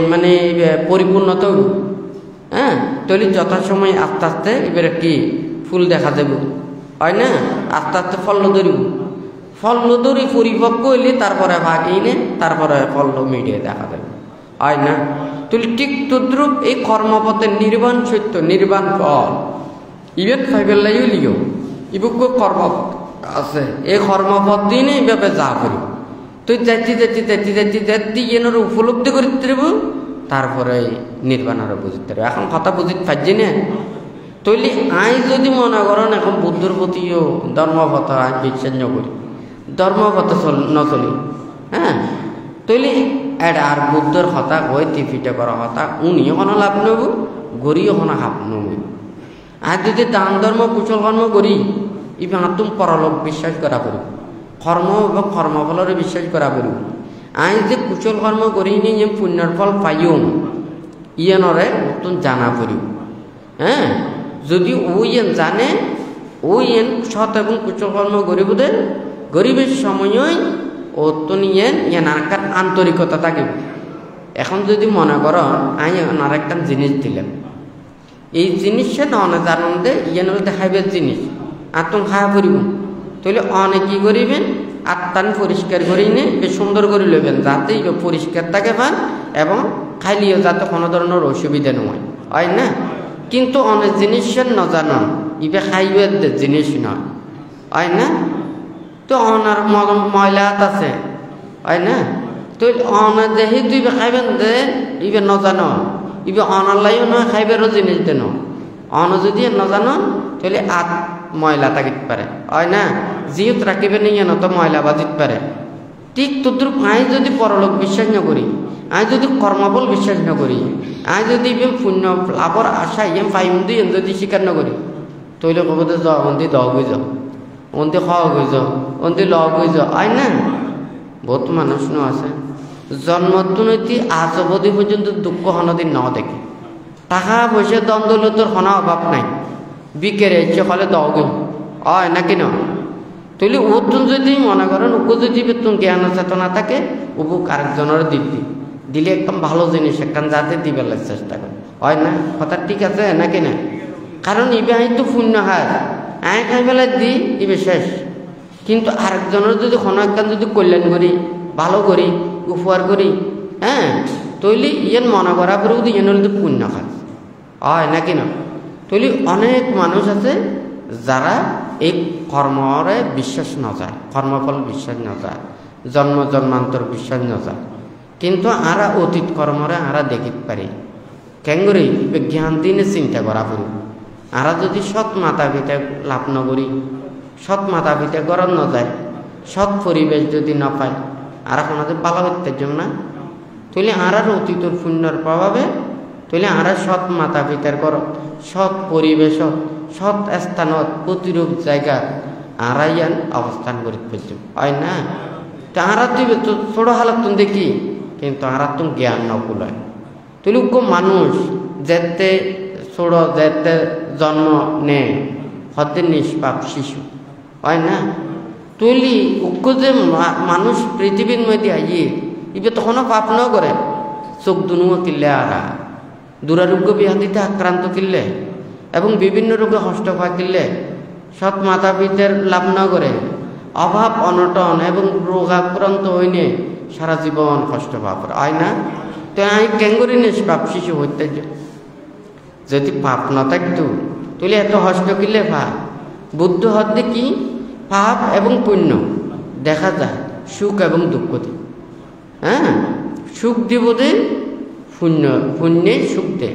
মানে পরিপূর্ণতা হইব হ্যাঁ তৈলি যথাসময় আস্তে আস্তে এবার কি ফুল দেখা যাব হয় না আস্তে আস্তে ফল ধরিব ফল ধরি পরিপক্ক হইলে তারপরে ভাগ এনে তারপরে ফল মিডিয়ে দেখা যাবে হয় না তুই ঠিক তদ্রুপ এই কর্মপথের নির্বাণ সত্য নির্বাণ ফল ইবেক ফাইবেল লাইও লিও ইবুক কর্মপথ আছে এই কর্মপথ দিনে এইভাবে যা করি তুই যাচ্ছি যাচ্ছি যাচ্ছি যাচ্ছি যাচ্ছি এনার উপলব্ধি করতে পারব তারপরে নির্বাণারও বুঝতে পারবে এখন কথা বুঝতে পারছি না তৈলি আই যদি মনে করেন এখন বুদ্ধর প্রতিও ধর্মপথ আই বিশ্বাস করি ধর্মপথ নচলি হ্যাঁ তৈলি এটা আর বুদ্ধর হতা হয়ে টিপিটা করা হতা উনিও কোনো লাভ নেব গড়িও কোনো হাফ নেব আর যদি দান ধর্ম কুশল কর্ম করি ইবা তুমি পরলোক বিশ্বাস করা পড়ব কর্ম এবং কর্মফলের বিশ্বাস করা পড়ব আই যে কুশল কর্ম করি নিয়ে পুণ্যর ফল পাইও ইয়েনরে তুমি জানা পড়ব হ্যাঁ যদি ও ইয়েন জানে ও ইয়েন সৎ এবং কুশল কর্ম করিব দে গরিবের সময়ই ও তো নিয়ে নারকার আন্তরিকতা থাকে এখন যদি মনে করো আমি আর একটা জিনিস দিলাম এই জিনিসটা না জানতে ইয়েন দেখাইবে জিনিস আর তুমি খাওয়া পড়ব তাহলে অনেক কি করিবেন আত্মান পরিষ্কার করি নে বেশ সুন্দর করে লইবেন যাতে পরিষ্কার থাকে পান এবং খাইলিও যাতে কোনো ধরনের অসুবিধা নয় হয় না কিন্তু অনেক জিনিসের ন জানান ইবে খাইবে জিনিস নয় হয় না তো অনার ময়লা আছে হয় না তো অনার দেহি তুই খাইবেন দে ইবে ন জানো ইবে অনার লাইও নয় খাইবেরও জিনিস দেন অন যদি ন জানো তাহলে আত ময়লা থাকিতে পারে হয় না জিহুত রাখিবে নিয়ে ন তো ময়লা বাজিতে পারে ঠিক তদ্রুপ আই যদি পরলোক বিশ্বাস ন করি আই যদি কর্মফল বিশ্বাস ন করি আই যদি পুণ্য লাভর আশা ইম পাইম দিয়ে যদি স্বীকার ন করি তৈলে কব যে যাও অন্তি দহ হয়ে যাও অন্তি খাওয়া হয়ে যাও অন্তি লগ হয়ে যাও হয় না বহুত মানুষ ন আছে জন্মতুনতি আজ অবধি পর্যন্ত দুঃখ হনদিন ন দেখে টাকা পয়সা দ্বন্দ্বলতর হনা অভাব নাই বিকেরে ইচ্ছে ফলে দহগুন হয় নাকি ন তাহলে ওতুন যদি মনে করেন ওকে যদি বেতন জ্ঞান চেতনা থাকে ওবুক আরেকজনের দিবি দিলে একদম ভালো জিনিস একখান যাতে দিবার চেষ্টা করে হয় না কথা ঠিক আছে নাকি না কারণ ইবে আই তো শূন্য হার আই খাই পেলাই দি ইবে শেষ কিন্তু আরেকজনের যদি কোনো একখান যদি কল্যাণ করি ভালো করি উপহার করি হ্যাঁ তৈলি ইয়েন মনে করা পরেও ইয়েন হলে তো পুণ্য খায় হয় নাকি না? তুলি অনেক মানুষ আছে যারা এই কর্মরে বিশ্বাস নযায়, কর্মফল বিশ্বাস নযায়, জন্ম জন্মান্তর বিশ্বাস নযায়, কিন্তু আরা অতীত কর্মরে আরা দেখিতে পারি কেঙ্গরি জ্ঞান দিনে চিন্তা করা পড়ি। আরা যদি সৎ মাতা পিতা লাভ নকরি, সৎ মাতা পিতা গরম নযায়, সৎ পরিবেশ যদি না পায়, আর কোনোদিন ভালো হইতে যাব না। তুলি আরার অতীতর পুণ্যর প্রভাবে তুলি আরা সৎ মাতা পিতার ঘর, সৎ পরিবেশত, সৎ স্থানত, প্রতিরূপ জায়গা আরাইয়ান অবস্থান করিতে পারছ হয় না? তা আরা তুই ছোট হালত দেখি, কিন্তু আরা তুমি জ্ঞান নকুল হয়। তুলি মানুষ যেতে ছোট যেতে জন্ম নে হতে নিষ্পাপ শিশু হয় না? তুলি যে মানুষ পৃথিবীর মধ্যে আইয়ে ইবে তখনও পাপ ন করে, চোখ দুনুয়া কিনলে আরা দুরারোগ্য ব্যাধিতে আক্রান্ত কিনলে এবং বিভিন্ন রোগে হষ্ট পা কিনলে, সৎ মাতা পিতার লাভ ন করে, অভাব অনটন এবং রোগাক্রান্ত হইনে সারা জীবন কষ্ট পাপ হয় না? তো আমি কেঙ্গরি নিষ্পাপ শিশু হইতে যদি পাপ ন থাকতো তুলে এত হষ্ট কিনলে পাপ। বুদ্ধ হতে কি পাপ এবং পুণ্য দেখা যায় সুখ এবং দুঃখ দিয়ে। হ্যাঁ, সুখ দিব দে পুণ্যে সুখ দে,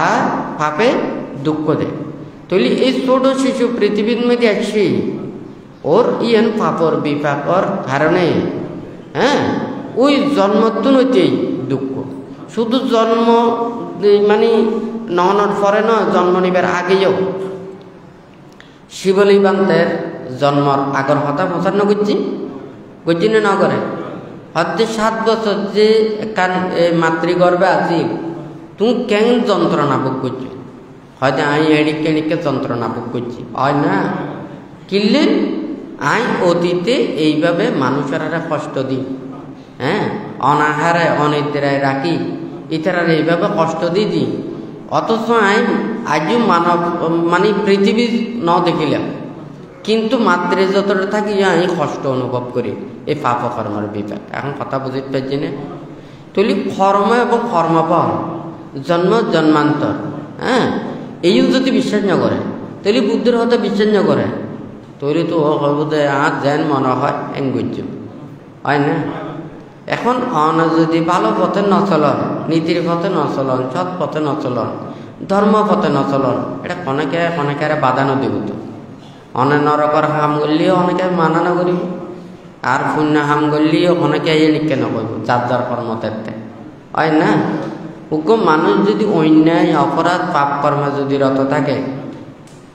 আর পাপে দুঃখ দে। তুলি এই ছোট শিশু পৃথিবীর মধ্যে আসছি ওর ইয়ান পাপর বিপাকর কারণে, হ্যাঁ, ওই জন্মত্বনতেই দুঃখ। শুধু জন্ম মানে নহনের পরে নয়, জন্ম নিবার আগেও শিবলী বান্তের জন্মর আগর হতা পছন্দ করছি করছি না ন করে হতে 7 বছর যে কান মাতৃগর্ভে আছি তুমি কেন যন্ত্রণা ভোগ করছো? হয়তো আমি এড়িকে এড়িকে যন্ত্রণা ভোগ করছি হয় না? কিনলে আই অতীতে এইভাবে মানুষের কষ্ট দিই, হ্যাঁ, অনাহারে অনিদ্রায় রাখি, ইতারা এইভাবে কষ্ট দিই। অথচ আই আজও মানব মানে পৃথিবী ন দেখিলাম, কিন্তু মাত্রে যতটা থাকি আমি কষ্ট অনুভব করি এই পাপ কর্মের বিপাক। এখন কথা বুঝতে পারছি না? তুলি কর্ম এবং কর্মফল জন্ম জন্মান্তর, হ্যাঁ, এইও যদি বিশ্বাস না করে তাহলে বুদ্ধের হতে বিশ্বাস না করে তৈরি তো বোধে আর যেন মনে হয় এঙ্গুজ হয় না? এখন অন যদি ভালো পথে নচলন, নীতির পথে নচলন, সৎ পথে নচলন, ধর্ম পথে নচলন, এটা অনেকে বাধা দিব তো। অনে নরকর হাম করলেও অনেকে মানা না করিব, আর পুণ্য হাম করলেও অনেকে এলিকে নকরিব, যার যার কর্ম তেতে হয় না? হুকুম মানুষ যদি অন্যায় অপরাধ পাপ কর্মে যদি রত থাকে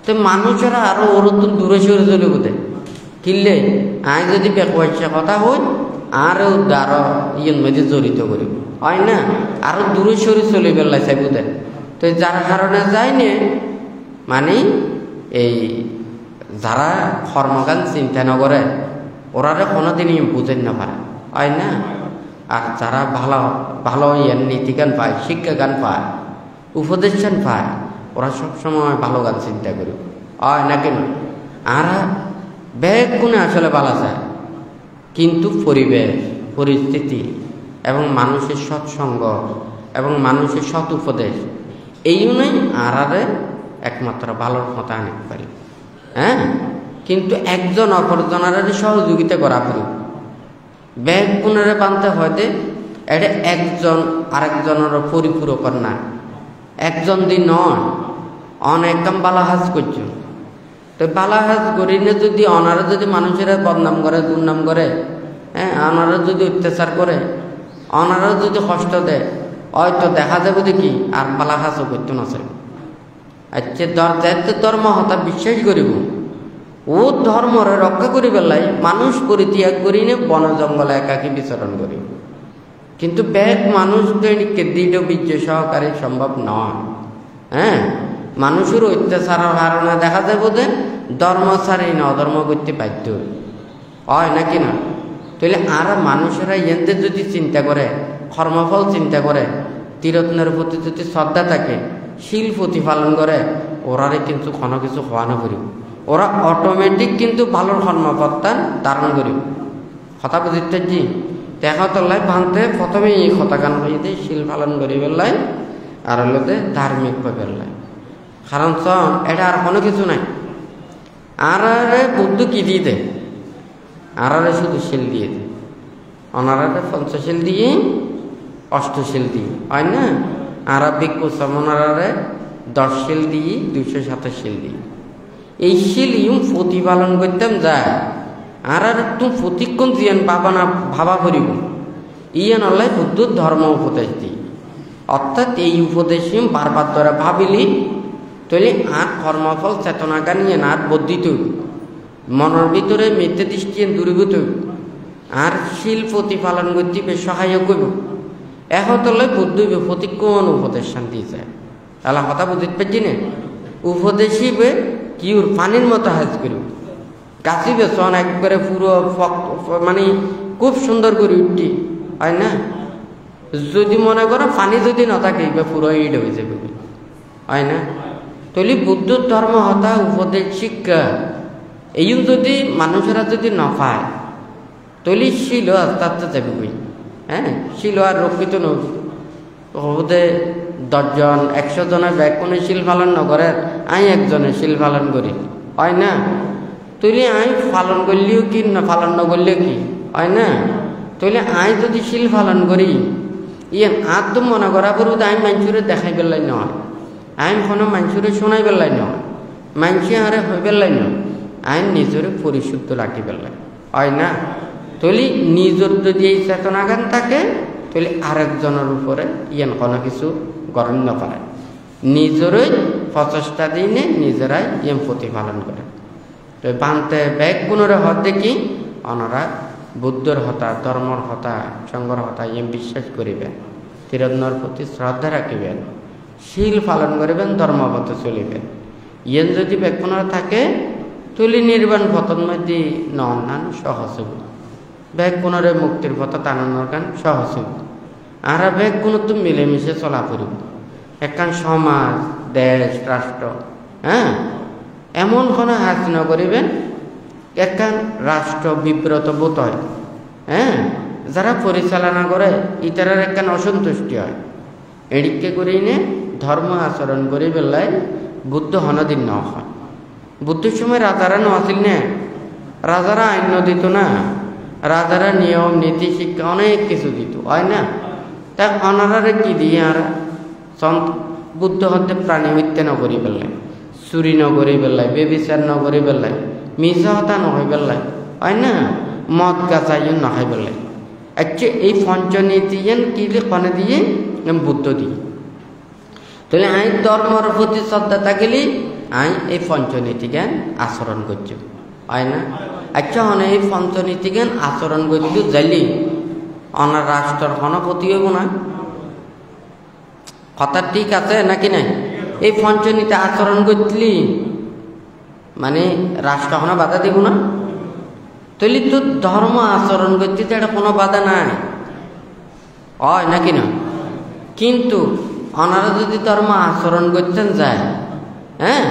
তো মানুষেরা আরো ওর দূরে সরে চলে বোধে কিনলে আই যদি বেকবাচ্যা কথা হই আরও আরো ইয়ের মধ্যে জড়িত করিব হয় না? আরো দূরে সরে চলে বেলাইছে বোধে। তো যার কারণে যায়নি মানে এই যারা কর্মগান চিন্তা নকরে ওরারে কোনোদিনই বুঝেন না পারে হয় না? আর যারা ভালো ভালো ইয়ার নীতিগান পায়, শিক্ষাগান পায়, উপদেশান পায়, ওরা সবসময় ভালো গান চিন্তা করি হয় না কেন? আর ব্যাগ কোনে আসলে ভালো যায়, কিন্তু পরিবেশ পরিস্থিতি এবং মানুষের সৎসঙ্গ এবং মানুষের সৎ উপদেশ এই জন্যই আরারে একমাত্র ভালোর মতো আনতে পারি। হ্যাঁ, কিন্তু একজন অপরজনের সহযোগিতা করা পারি। ব্যাগ পুনরে বানতে হয়তো এটা একজন আরেকজনের পরিপূরক না, একজন দিন নয়, অনেক কাম বালাহাজ করছ। তো বালাহাজ করিলে যদি অনারা যদি মানুষেরা বদনাম করে, দুর্নাম করে, হ্যাঁ, অনারা যদি অত্যাচার করে, অনারা যদি কষ্ট দেয়, হয়তো দেখা যাবে দেখি আর বালাহাজও করতে নচে। আচ্ছা যাতে ধর্ম হতা বিশ্বাস করিব ও ধর্মরে রক্ষা করি পেলাই মানুষ পরিত্যাগ করি নে বন জঙ্গলে একাকি বিচরণ করি। কিন্তু ব্যাগ মানুষ দৈনিককে দৃঢ় বীর্য সহকারে সম্ভব নয়। হ্যাঁ, মানুষের অত্যাচারের কারণে দেখা যায় বোধে ধর্ম ছাড়াই না অধর্ম করতে বাধ্য হয় নাকি না? তাহলে আর মানুষেরা এদের যদি চিন্তা করে, কর্মফল চিন্তা করে, তীরত্নের প্রতি যদি শ্রদ্ধা থাকে, শীল প্রতিপালন করে, ওরারে কিন্তু কোনো কিছু হওয়ানো করিব, ওরা অটোমেটিক কিন্তু ভালোর কর্মপত্তা ধারণ করিব। কথা বুঝতে জি দেখা তোলাই ভাঙতে প্রথমে এই কথা গান হয়ে দিয়ে শীল পালন করি বেলায় আর হলোতে ধার্মিক পেলাই কারণ চন এটা আর কোনো কিছু নাই আর বুদ্ধ কি দিয়ে দেয় আর শুধু শিল দিয়ে দেয় ওনারা পঞ্চশীল দিয়ে অষ্টশীল দিয়ে হয় না আর ভিক্ষু সমনারে 10 শিল দিয়ে 227 শিল দিয়ে এই শিল প্রতিপালন করতাম যায় আর তুমি প্রতিক্ষণ জিয়ান পাবা না ভাবা করিব ইয়ান আল্লাহ বুদ্ধ ধর্ম উপদেশ দিই অর্থাৎ এই উপদেশ বারবার ধরে ভাবিলি তৈলে আর কর্মফল চেতনাকা নিয়ে আর বর্ধিত মনের ভিতরে মিথ্যে দৃষ্টি দূরীভূত আর শিল প্রতিপালন করতে বেশ সহায়ক করব এখন তোলে বুদ্ধ প্রতিক্ষণ উপদেশ শান্তি যায় তাহলে কথা বুঝতে পারছি না উপদেশই বে কিউর পানির মতো হাজ করব গাছি বেসন একবারে পুরো মানে খুব সুন্দর করে উঠছি হয় না যদি মনে করো পানি যদি না থাকে পুরো ইট হয়ে যাবে হয় না তাহলে বুদ্ধ ধর্ম হতা উপদেশ শিক্ষা এই যদি মানুষেরা যদি না পায় তাহলে শিল আস্তে আস্তে যাবে বই হ্যাঁ শিল আর রক্ষিত নবী হতে 10 জন 100 জনের ব্যাগ কোনো শিল পালন নকরে আমি একজনের শিল পালন করি হয় না তাহলে আমি পালন করলেও কি না পালন না করলেও কি হয় না তাহলে আমি যদি শিল পালন করি ইয়ে আর তো মনে করা পর আমি মানুষের দেখাই পেলাই নয় আমি কোনো মানুষের শোনাই পেলাই নয় মানুষ আরে হয়ে পেলাই নয় আমি নিজের পরিশুদ্ধ রাখি পেলাই হয় না তাহলে নিজের যদি এই চেতনা জ্ঞান থাকে তাহলে আরেকজনের উপরে ইয়ান কোনো কিছু গণ্য করে নিজেরই প্রচেষ্টা দিনে নিজেরাই ইয়ান প্রতিপালন করে তো বানতে ব্যাগ পুনরে হত দেখি ওনারা বুদ্ধর হতা ধর্মর হতা সঙ্গর হতা ইয়ান বিশ্বাস করিবেন তিরন্নর প্রতি শ্রদ্ধা রাখিবেন শিল পালন করিবেন ধর্মপথে চলিবেন ইয়ান যদি ব্যাগ পুনরে থাকে তুলি নির্বাণ পতন মধ্যে নন সহজ ব্যাগ পুনরে মুক্তির পথে টানানোর গান সহজ আর ব্যাগ পুনর তো মিলেমিশে চলা করব একখান সমাজ দেশ রাষ্ট্র হ্যাঁ এমন কোনো হাজ ন করিবেন একখান রাষ্ট্র বিব্রত বোধ হয় হ্যাঁ যারা পরিচালনা করে ইতারার একখান অসন্তুষ্টি হয় এদিকে করে নে ধর্ম আচরণ করি বেলায় বুদ্ধ হনদিন ন হয় বুদ্ধের সময় রাজারা নছিল না রাজারা আইন দিত না রাজারা নিয়ম নীতি শিক্ষা অনেক কিছু দিত হয় না তা অনারারে কি দিয়ে আর বুদ্ধ হতে প্রাণী হত্যা নকরি পেলাই চুরি নকরি পেলাই বেবিচার নকরি পেলাই মিছা হতা নকই পেলাই হয় না মদ গাছা ইয়ে নখাই পেলাই আচ্ছা এই পঞ্চনীতি যেন কি কনে দিয়ে বুদ্ধ দিই তাহলে আই ধর্মর প্রতি শ্রদ্ধা থাকিলি আই এই পঞ্চনীতি জ্ঞান আচরণ করছি হয় না আচ্ছা অনেক এই পঞ্চনীতি জ্ঞান আচরণ করতে যাইলি অনার রাষ্ট্রের কোনো ক্ষতি হইব না কথা ঠিক আছে নাকি নাই এই পঞ্চনীতি আচরণ করলি মানে রাষ্ট্র কোনো বাধা দিব না তাহলে তো ধর্ম আচরণ করতে এটা কোনো বাধা নাই হয় নাকি না কিন্তু ওনারা যদি ধর্ম আচরণ করতেন যায় হ্যাঁ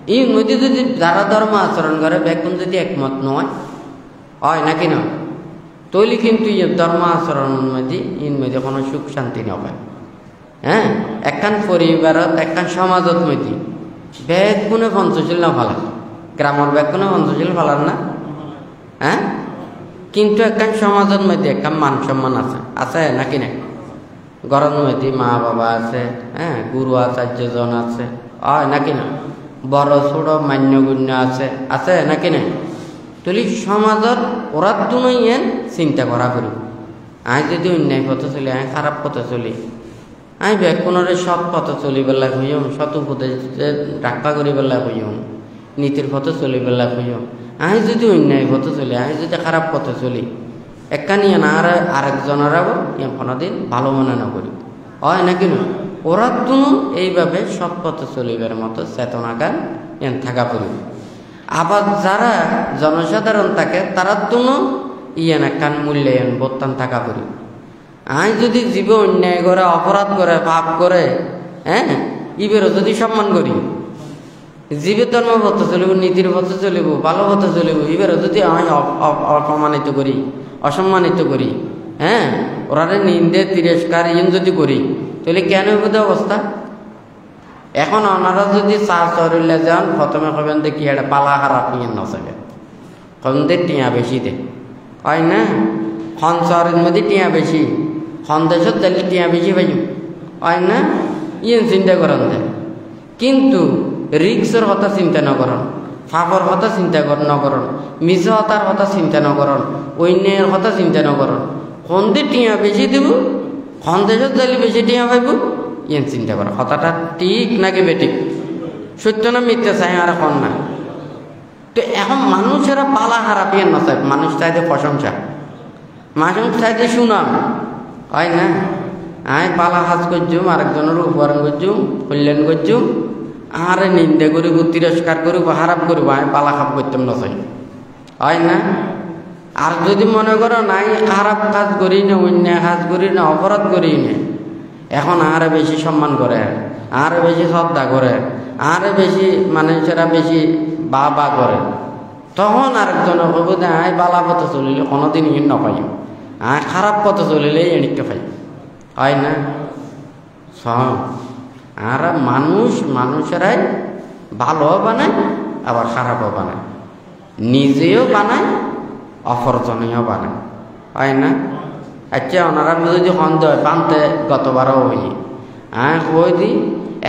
এই নদী যদি যারা ধর্ম আচরণ করে বেগুন যদি একমত নয় হয় নাকি না তাহলে কিন্তু ধর্ম আচরণের মধ্যে এর মধ্যে কোনো সুখ শান্তি নবে হ্যাঁ একখান পরিবারত একখান সমাজত মধ্যে বেগুনে পঞ্চশীল না ফালান গ্রামের বেগুনে পঞ্চশীল ফালান না হ্যাঁ কিন্তু একখান সমাজের মধ্যে একখান মান সম্মান আছে আছে নাকি না ঘরের মধ্যে মা বাবা আছে হ্যাঁ গুরু আচার্যজন আছে হয় নাকি না বড় ছোট মান্যগুণ্য আছে নাকি না তাহলে সমাজত ওরা দুই এন চিন্তা করা করি আই যদি অন্যায় পথে চলি আই খারাপ পথে চলি আই বেগুনরে সৎ পথে চলি বেলা হইম সৎ উপদেশ রাখা করি বেলা হইম নীতির পথে চলি বেলা হইম আই যদি অন্যায় পথে চলি আই যদি খারাপ পথে চলি একখানি আর আরেকজনেরাও কোনোদিন ভালো মনে না করি হয় নাকি না ওরা তুনো এইভাবে সৎ পথে চলিবার মতো চেতনাকার থাকা পড়ি আবার যারা জনসাধারণ থাকে তারা তুনো একখান মূল্যায়ন বর্তান থাকা পড়ি আই যদি জীব অন্যায় করে অপরাধ করে পাপ করে হ্যাঁ ইবেরও যদি সম্মান করি জীবের ধর্ম পথে চলিব নীতির পথে চলিব ভালো পথে চলিব এবারও যদি আমি অপমানিত করি অসম্মানিত করি হ্যাঁ ওরা নিন্দে তিরস্কার ইন যদি করি তাহলে কেন হইব অবস্থা। এখন ওনারা যদি চা চরিলে যান প্রথমে কবেন দেখি এটা পালা খারাপ নিয়ে নচাবে কন্দে টিয়া বেশি দে হয় না। খন শহরের মধ্যে টিয়া বেশি, খন দেশত যাইলে টিয়া বেশি পাইম হয় না। ইয়ে চিন্তা করেন দে, কিন্তু রিক্সের কথা চিন্তা নকরণ, ফাফর কথা চিন্তা নকরণ, মিছ হতার কথা চিন্তা নকরণ, অন্যের কথা চিন্তা নকরণ। কন্দে টিয়া বেশি দিব, খন দেশত যাইলে বেশি টিয়া পাইব, ইয়ে চিন্তা কর। কথাটা ঠিক নাকি বেঠিক, সত্য না মিথ্যা চাই আর এখন না। তো এখন মানুষেরা পালা খারাপ ইয়ে নচায়, মানুষ চাইতে প্রশংসা, মানুষ চাইতে সুনাম হয় না। আয় পালা হাজ করছুম, আরেকজনের উপকরণ করছুম, কল্যাণ করছুম, আরে নিন্দা করিব, তিরস্কার করিব, খারাপ করিব, আমি পালা খাপ করতাম নচাই হয় না। আর যদি মনে করো নাই খারাপ কাজ করি না, অন্যায় কাজ করি না, অপরাধ করি না, এখন আরে বেশি সম্মান করে, আরে বেশি শ্রদ্ধা করে, আরে বেশি মানুষেরা বেশি বা করে, তখন আরেকজনে কব যে আয় বালা পথে চলিলে কোনোদিন ইন নপাই, আয় খারাপ পথে চলিলে এনিকে পাই হয় না। আর মানুষেরাই ভালো বানায় আবার খারাপও বানায়, নিজেও বানায় অপরজনেও বানায় হয় না। আচ্ছা ওনারা যদি সন্দেহ পানতে গতবারও হই কই দি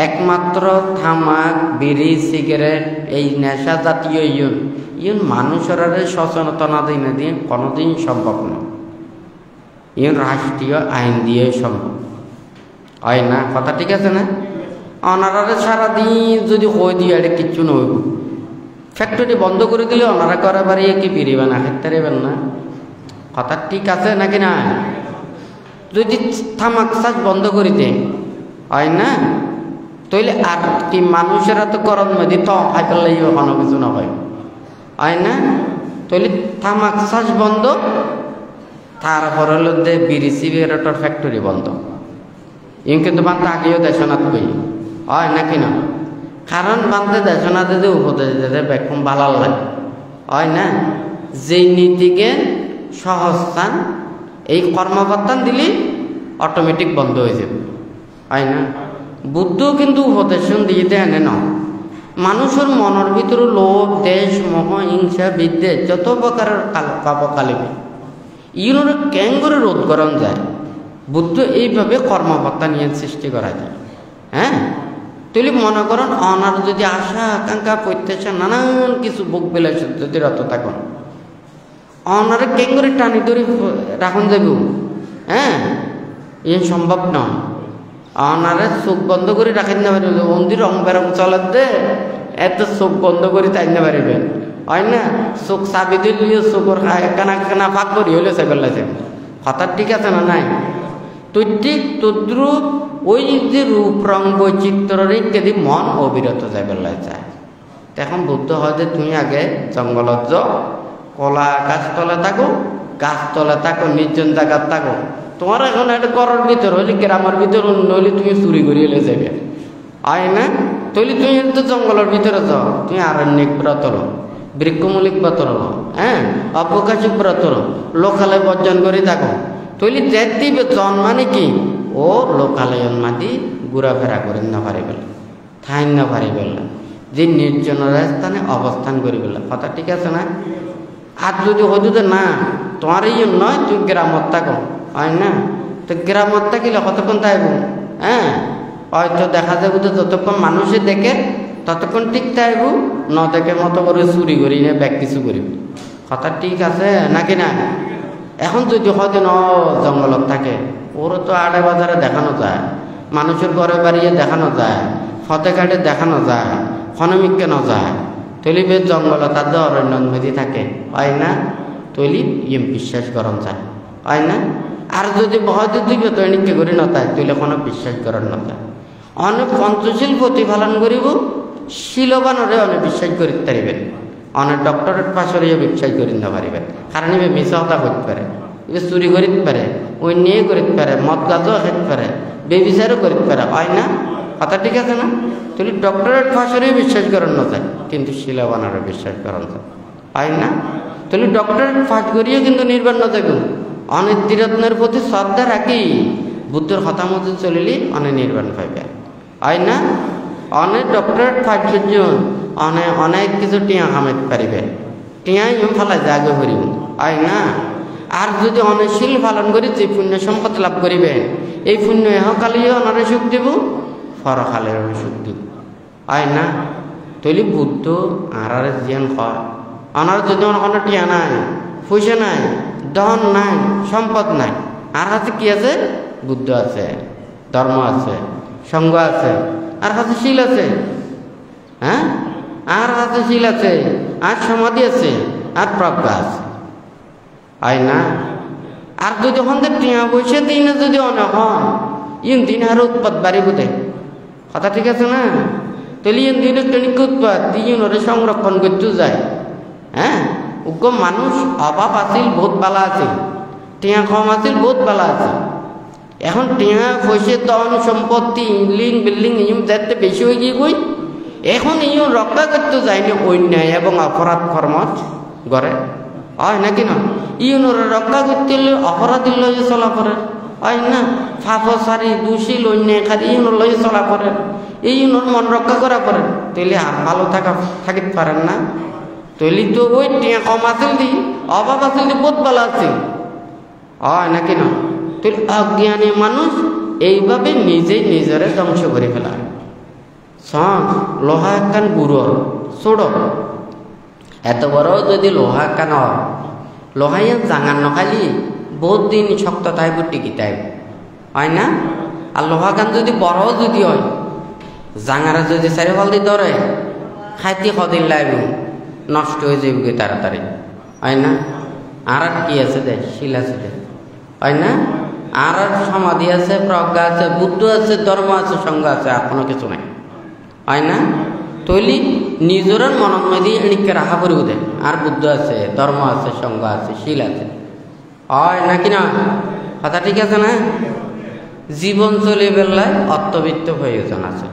একমাত্র থামাক, বিড়ি, সিগারেট এই নেশা জাতীয় ইউন মানুষের সচেতনতা দিয়ে কোনোদিন সম্ভব নয়। ইউন রাষ্ট্রীয় আইন দিয়ে সম্ভব হয় না। কথা ঠিক আছে না। ওনারা সারাদিন যদি কই দিয়ে এটা কিচ্ছু নইব, ফ্যাক্টরি বন্ধ করে দিলে ওনারা করে বাড়িয়ে কি বিড়িবে না, খেতে পারবেন না। কথা ঠিক আছে নাকি না। যদি থামাক চাষ বন্ধ করে দেয় হয় না, তাইলে আর কি মানুষেরা তো করণ মধ্যে তো খাই পেলে কোনো কিছু না হয় না। তাইলে থামাক চাষ বন্ধ, তারপর হলো যে বিড়ি সিগারেটের ফ্যাক্টরি বন্ধ। ইন কিন্তু বান্ধে আগেও দেশনাথ কই হয় নাকি না। কারণ বান্ধে দেশনাথে যে উপদেশ দিতে বেকম ভালো লাগে হয় না। যেই নীতিকে সহস্থান এই কর্মবর্তান দিলে অটোমেটিক বন্ধ হয়ে যাবে হয় না। বুদ্ধ কিন্তু উপদেশন দিয়ে দেয় না, মানুষের মনের ভিতরে লোভ, দেশ, মোহ, হিংসা, বিদ্বেষ যত প্রকারের পাপকালিবে ইগুলোর কেন করে রোধ করান যায়। বুদ্ধ এইভাবে কর্মবর্তা নিয়ে সৃষ্টি করা যায়। হ্যাঁ, তাহলে মনে করেন অনার যদি আশা আকাঙ্ক্ষা প্রত্যাশা নানান কিছু বুক বিলাস যদি রত থাকুন, অনারে কেন করে টানি ধরে রাখুন যাব। হ্যাঁ, ইয়ে সম্ভব নয়। অনারে চোখ বন্ধ করে রাখেন না পারবে, মন্দির রং বেরং চলার দে এত চোখ বন্ধ করে তাইতে পারবেন হয় না। চোখ চাবি দিলে চোখের কানা ফাঁক করি হলে সেগুলো লাগছে। কথা ঠিক আছে না নাই। তুই ঠিক তদ্রুপ ওই যে রূপ রং বৈচিত্র্যের ইত্যাদি মন অবিরত যাইবার চায়। এখন বুদ্ধ হয় যে তুমি আগে জঙ্গলত যাও, কলা গাছতলা থাকো, গাছতলা থাকো, নির্জন জায়গার থাকো। তোমার এখন একটা ঘরের ভিতর হইলে গ্রামের ভিতর নইলে তুমি চুরি করে এলে যাবে হয় না। তাহলে তুমি তো জঙ্গলের ভিতরে যাও, তুমি আরণ্যিক ব্রত লো, বৃক্ষমূলিক ব্রত লো, হ্যাঁ, অবকাশিক ব্রত লো, লোকালয় বর্জন করে থাকো। তাহলে দেখতে বেতন মানে কি ও লোকালয় মাটি ঘোরাফেরা করে না পারি বলে, ঠাই না পারি বললে, যে নির্জন স্থানে অবস্থান করি বললে। কথা ঠিক আছে না। আর যদি হতো যে না তোমার এই নয়, তুই গ্রামত থাকো হয় না, তো গ্রামত থাকিলে কতক্ষণ থাকবো। হ্যাঁ, হয়তো দেখা যাবো যে যতক্ষণ মানুষে দেখে ততক্ষণ ঠিক থাকবো, ন দেখে মতো করে চুরি করি না ব্যাগ কিছু করি। কথা ঠিক আছে নাকি না। এখন যদি হয়তো ন জঙ্গলত থাকে, ওরও তো আড়ে বাজারে দেখানো যায়, মানুষের ঘরে বাড়িয়ে দেখানো যায়, ফতে ঘাটে দেখানো যায়, খনমিককে ন যায়। তৈলি বেশ জঙ্গল তার যে অরণ্য নদী থাকে হয় না, তৈলি ইয়ে বিশ্বাস করন যায় হয় না। আর যদি হয়তো তুই দৈনিককে করি নতায় তৈলে কোনো বিশ্বাস করার নতায়। অনেক পঞ্চশীল প্রতিফলন করিব, শিলবানরে অনেক বিশ্বাস করিতে পারিবেন, অনেক ডক্টরেট পাশরিও বিশ্বাস করিতে পারিবেন। কারণ এবার মিশা হতা করতে পারে, এবার চুরি করিতে পারে, অন্যায় করিতে পারে, মদ গাছও খেতে পারে, বেবিচারও করিতে পারে হয় না। কথা ঠিক আছে না। তুই ডক্টরেট ফাঁসরেও বিশ্বাস করেন না যায়, কিন্তু শিলাবানারও বিশ্বাস করেন যায় হয় না। তুই ডক্টরেট ফাঁস করিও কিন্তু নির্বাণ না দেখুন অনেক তীরত্নের প্রতি শ্রদ্ধা রাখি বুদ্ধর কথা মতো চলিলি অনেক নির্বাণ পাইবে হয় না অনেক ডক্টরেট পাইজন অনেক কিছু টিয়া কামাইতে পারিবে টিয়া ইম ফালাই জাগে করিব হয় না আর যদি অনেক শিল পালন করি যে পুণ্য সম্পদ লাভ করিবে এই পুণ্য এহকালীয় অনারে সুখ দিব পরকালের সুখ দিব হয় না তৈলি বুদ্ধ আর জিয়ান কয় অনার যদি কোনো টিয়া নাই পয়সা নাই ধন নাই সম্পদ নাই আর হাতে কি আছে বুদ্ধ আছে ধর্ম আছে সঙ্গ আছে আর হাতে শিল আছে হ্যাঁ আর হাতে শিল আছে আর সমাধি আছে আর প্রজ্ঞা আছে হয় না আর যদি হন্দের টিয়া পয়সা দিন যদি অনেক হন ইন দিন আর উৎপাদ বাড়িব দে কথা ঠিক আছে না তাহলে ইন দিনে কেনিক উৎপাদ দিন ওরে সংরক্ষণ করতে যায় হ্যাঁ উগ্র মানুষ অভাব আছিল বহুত বালা আছে টিয়া কম আছিল বহুত বালা আছে এখন টিয়া পয়সা ধন সম্পত্তি ইলিং বিল্ডিং ইম যাতে বেশি হয়ে গিয়ে কই এখন এই রক্ষা করতে যায়নি অন্যায় এবং অপরাধ কর্ম করে হয় নাকি না ইউনোর রক্ষা করতে হলে অপরাধীর লয়ে চলা পড়ে হয় না ফাফসারি দোষী অন্যায় খালি ইউনোর লয়ে চলা পড়ে এই ইউনোর মন রক্ষা করা পড়ে তাইলে ভালো থাকিতে পারেন না তৈলি তো ওই টিয়া কম আছিল দি অভাব আছিল দি বহুত ভালো আছিল হয় নাকি না তৈলি অজ্ঞানী মানুষ এইভাবে নিজেই নিজরে ধ্বংস করে ফেলায় লোহা একখান গুড়ো ছোড়ো এত বড় যদি লোহা একখান লোহাইয়া জাঙান নখালি বহুত দিন শক্ত তাইব টিকি তাইব হয় না আর লোহা কান যদি বড় যদি হয় জাঙারা যদি চারিফাল দিয়ে ধরে খাইতে কদিন লাগবে নষ্ট হয়ে যাবে তাড়াতাড়ি হয় না আর কি আছে দে শিল আছে দে হয় না আর সমাধি আছে প্রজ্ঞা আছে বুদ্ধ আছে ধর্ম আছে সঙ্গ আছে আর কোনো কিছু নাই হয় না তৈলি নিজের মনের মধ্যে এদিকে রাখা পড়ব দে আর বুদ্ধ আছে ধর্ম আছে সঙ্গ আছে শিল আছে হয় নাকি না কথা ঠিক আছে না জীবন চলে বেলায় অর্থবিত্ত প্রয়োজন আছে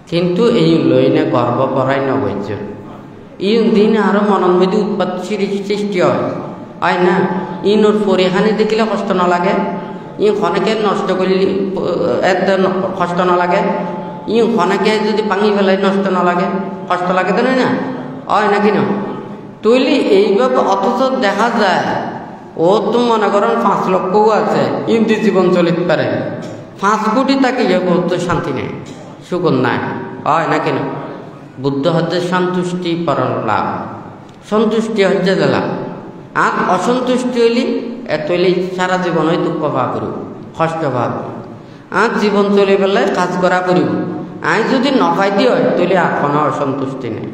কিন্তু এই লইনে গর্ব করাই নবৈজ ই দিন আরো মনের মধ্যে উৎপাদ সৃষ্টি হয় না ইনোর পরিহানি দেখিলে কষ্ট না লাগে ই খনেকে নষ্ট করলে কষ্ট না লাগে ই খনেকে যদি ভাঙি ফেলাই নষ্ট না লাগে কষ্ট লাগে তো না হয় নাকি না তৈলি এইভাবে অথচ দেখা যায় ও তো মনে করেন 5 লক্ষও আছে ইন্দি জীবন চলিতে পারে 5 কোটি তাকে তো শান্তি নেই সুখন নাই হয় নাকি না বুদ্ধ হচ্ছে সন্তুষ্টি পরম লাভ সন্তুষ্টি হচ্ছে লাভ আর অসন্তুষ্টি হইলে তৈলি সারা জীবন ওই দুঃখ ভাব করব কষ্ট ভাব আর জীবন চলে বেলায় কাজ করা করিব আই যদি নফাইতে হয় তাহলে আর কোনো অসন্তুষ্টি নেই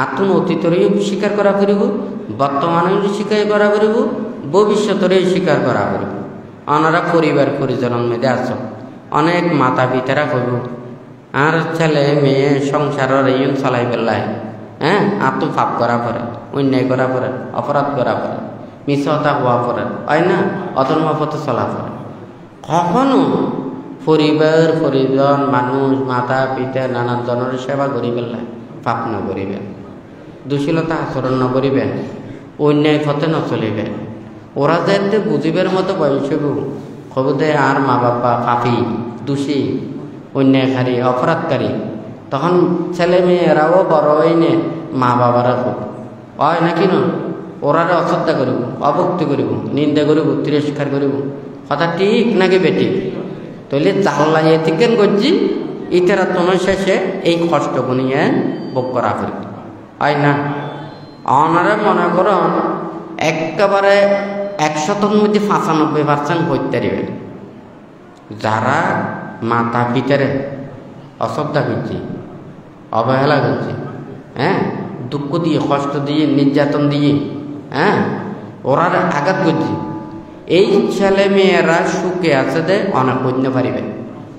আর তুমি অতীতরেও স্বীকার করা করিব বর্তমানেও স্বীকার করা করিব ভবিষ্যতেরও স্বীকার করা করিব ওনারা পরিবার পরিজনের মধ্যে আস অনেক মাতা পিতারা কইব আর ছেলে মেয়ে সংসারের এই চলাই বেলায় হ্যাঁ আর তো পাপ করা পড়ে অন্যায় করা পড়ে অপরাধ করা পড়ে মিশতা হওয়া পড়ে হয় না অধর্ম পথে চলা পড়ে কখনো পরিবার পরিজন মানুষ মাতা পিতা নানান জনের সেবা করি পেলায় পাপ নকরিবেন দুশীলতা আচরণ নকরিবেন অন্যায় পথে নচলিবেন ওরা যাতে বুঝিবার মতো বয়স কব দে আর মা বাবা পাপি দোষী অন্যায়কারী অপরাধকারী তখন ছেলে মেয়েরাও বড় হইনে মা বাবারা খুব হয় নাকি না ওরা অশ্রদ্ধা করিব অভক্তি করিব নিন্দা করিব তিরস্কার করিব কথা ঠিক নাকি বেঠিক তাহলে জানলাই এতিকেন করছি ইতারা তোমার শেষে এই কষ্ট গুনিয়ে ভোগ করা করিব হয় না ওনারা মনে করেন একেবারে 100-র মধ্যে 95% হইতে পারবে যারা মাতা পিতারে অশ্রদ্ধা করছে অবহেলা করছে হ্যাঁ দুঃখ দিয়ে কষ্ট দিয়ে নির্যাতন দিয়ে হ্যাঁ ওরা আঘাত করছে এই ছেলে মেয়েরা সুখে আছে দে অনেক অন্য পারিবে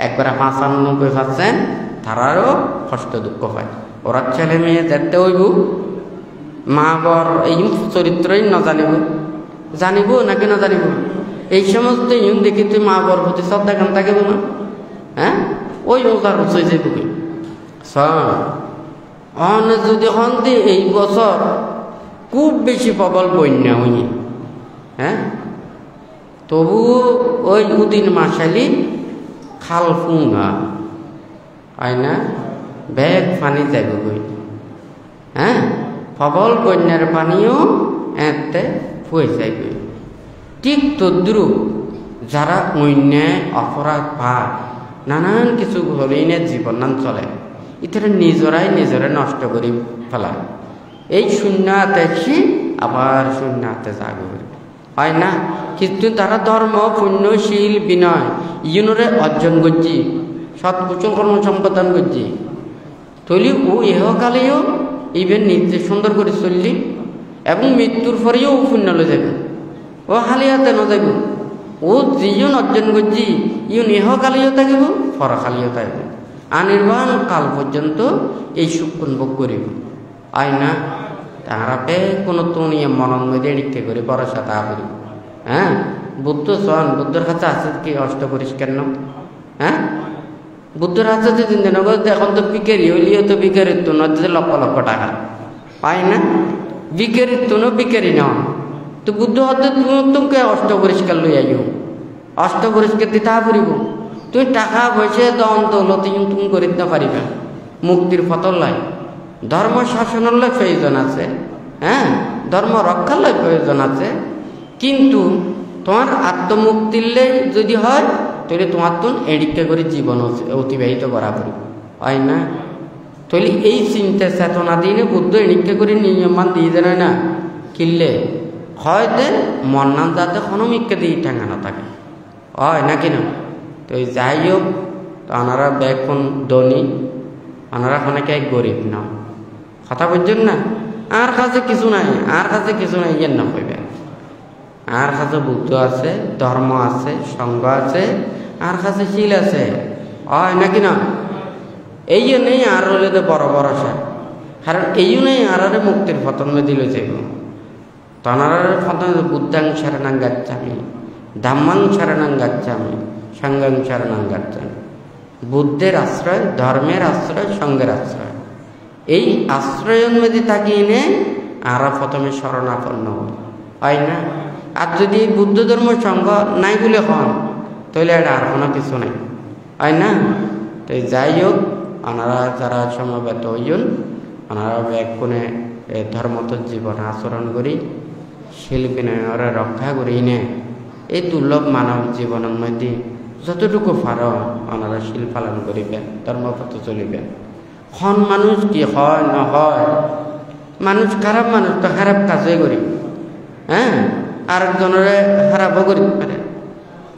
একবারে 95% তারারও কষ্ট দুঃখ পায় ওরা ছেলে মেয়ে যেতে হইব মা বর এই চরিত্রই নজানিব জানিব নাকি না জানিব এই সমস্ত ইউন দেখি তুই মা বর প্রতি শ্রদ্ধা কেন থাকিব না হ্যাঁ ওই ওটার বসে যাইব কি যদি হন্তি এই বছর খুব বেশি প্রবল বন্যা হইনি হ্যাঁ তবু ওই উদিন মাসালি খাল ফুঙ্গা হয় না, ব্যাগ পানি যাইব গই, হ্যাঁ, ফবল বন্যার পানিও এতে ফুয়ে যায় গই। ঠিক তদ্রুপ যারা অন্যায় অপরাধ পায়, নানান কিছু হলেই না জীবন নাম চলে, ইতারা নিজরাই নিজরে নষ্ট করে ফেলায়। এই শূন্য হাতে আবার শূন্য হাতে জাগবে, হয় না? কিন্তু তারা ধর্ম পুণ্যশীল বিনয় ইউনরে অর্জন করছি, সৎ কুচল কর্ম সম্পাদন করছি, তৈলি ও ইহকালেও ইভেন নিজে সুন্দর করে চললি এবং মৃত্যুর পরেও ও পুণ্য লয়ে যাবে, ও হালিয়াতে ন যাইব। ও যিজন অর্জন করছি ইউন ইহকালেও থাকিব, পরকালেও থাকিব, আনির্বাণ কাল পর্যন্ত এই সুখ ভোগ করিব, হয় না? তাহারা কোনো তো নিয়ে মনের মধ্যে এডিক্তে করে ভরসা তা করি। হ্যাঁ, বুদ্ধ সন বুদ্ধর কাছে আছে কি অষ্ট পরিষ্কার ন? হ্যাঁ, বুদ্ধর হাতে যে দিন এখন তো বিকেরি হইলেও তো বিকেরিত্ব ন লক্ষ লক্ষ টাকা পায় না, বিকেরিত্ব ন বিকেরি ন। তো বুদ্ধ হাতে তোমাকে অষ্ট পরিষ্কার লই আইও, অষ্ট পরিষ্কার দিতে পারিব। তুমি টাকা পয়সা দন দৌলত তুমি করে দিতে পারিবে, মুক্তির ফতল লাই ধর্ম শাসনের লাই প্রয়োজন আছে, হ্যাঁ, ধর্ম রক্ষার লাই প্রয়োজন আছে। কিন্তু তোমার আত্মমুক্তির লাই যদি হয় তাহলে তোমার তো এডিক্টে করে জীবন অতিবাহিত করা পারি, হয় না? তাহলে এই চিন্তা চেতনা দিয়ে বুদ্ধ এডিক্টে করে নিয়মান দিয়ে দেয় না, কিনলে হয়তো মন নাম যাতে ক্ষণমিককে দিয়ে ঠেঙানো থাকে, হয় নাকি না? তো যাই হোক, তো আনারা এখন ধনী, আনারা অনেকে গরিব না, কথা বুঝছেন না? আর কাছে কিছু নাই, আর কাছে কিছু নাই, ইয়ের না কইবেন। আর কাছে বুদ্ধ আছে, ধর্ম আছে, সঙ্গ আছে, আর কাছে শিল আছে, হয় নাকি না? এই নেই আর হলে তো বড় ভরসা, কারণ এই নেই আর মুক্তির পতন দিল যাইব। তনার পতন বুদ্ধাং শরণাং গাচ্ছামি, ধাম্মাং শরণাং গাচ্ছামি, সঙ্গং শরণাং গাচ্ছামি। বুদ্ধের আশ্রয়, ধর্মের আশ্রয়, সঙ্গের আশ্রয়, এই আশ্রয়ের মধ্যে তাকিয়ে নে আর প্রথমে শরণাপন্ন হয় না? আর যদি বুদ্ধ ধর্ম সঙ্গ নাই বলে হন তাহলে এটা আর কোনো কিছু নাই, হয় না? তো যাই হোক, ওনারা যারা সমবেত হইন, ওনারা এক কোণে ধর্মত জীবন আচরণ করি, শিল বিনয়রে রক্ষা করি নে এই দুর্লভ মানব জীবনের মধ্যে যতটুকু পার ওনারা শিল পালন করিবেন, ধর্মপথ চলিবেন। খন মানুষ কি হয় নহয়, মানুষ খারাপ, মানুষ তো খারাপ কাজই করি, হ্যাঁ, আরেকজনের খারাপও করিতে পারে,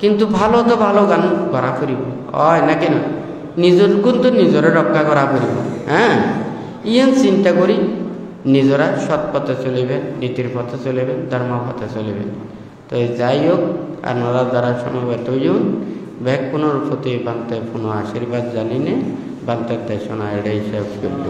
কিন্তু ভালো তো ভালো গান করা করিব, হয় নাকি না? নিজের গুণ তো নিজরে রক্ষা করা করিব, হ্যাঁ, ইয়ান চিন্তা করি নিজরা সৎ পথে চলিবেন, নীতির পথে চলিবেন, ধর্ম পথে চলিবেন। তো যাই হোক, আপনারা যারা সমবেত হইন ব্যাগ পুনর প্রতি বান্তে পুনঃ আশীর্বাদ জানিনে বান্তের দেশনা এড়াই শেষ করল।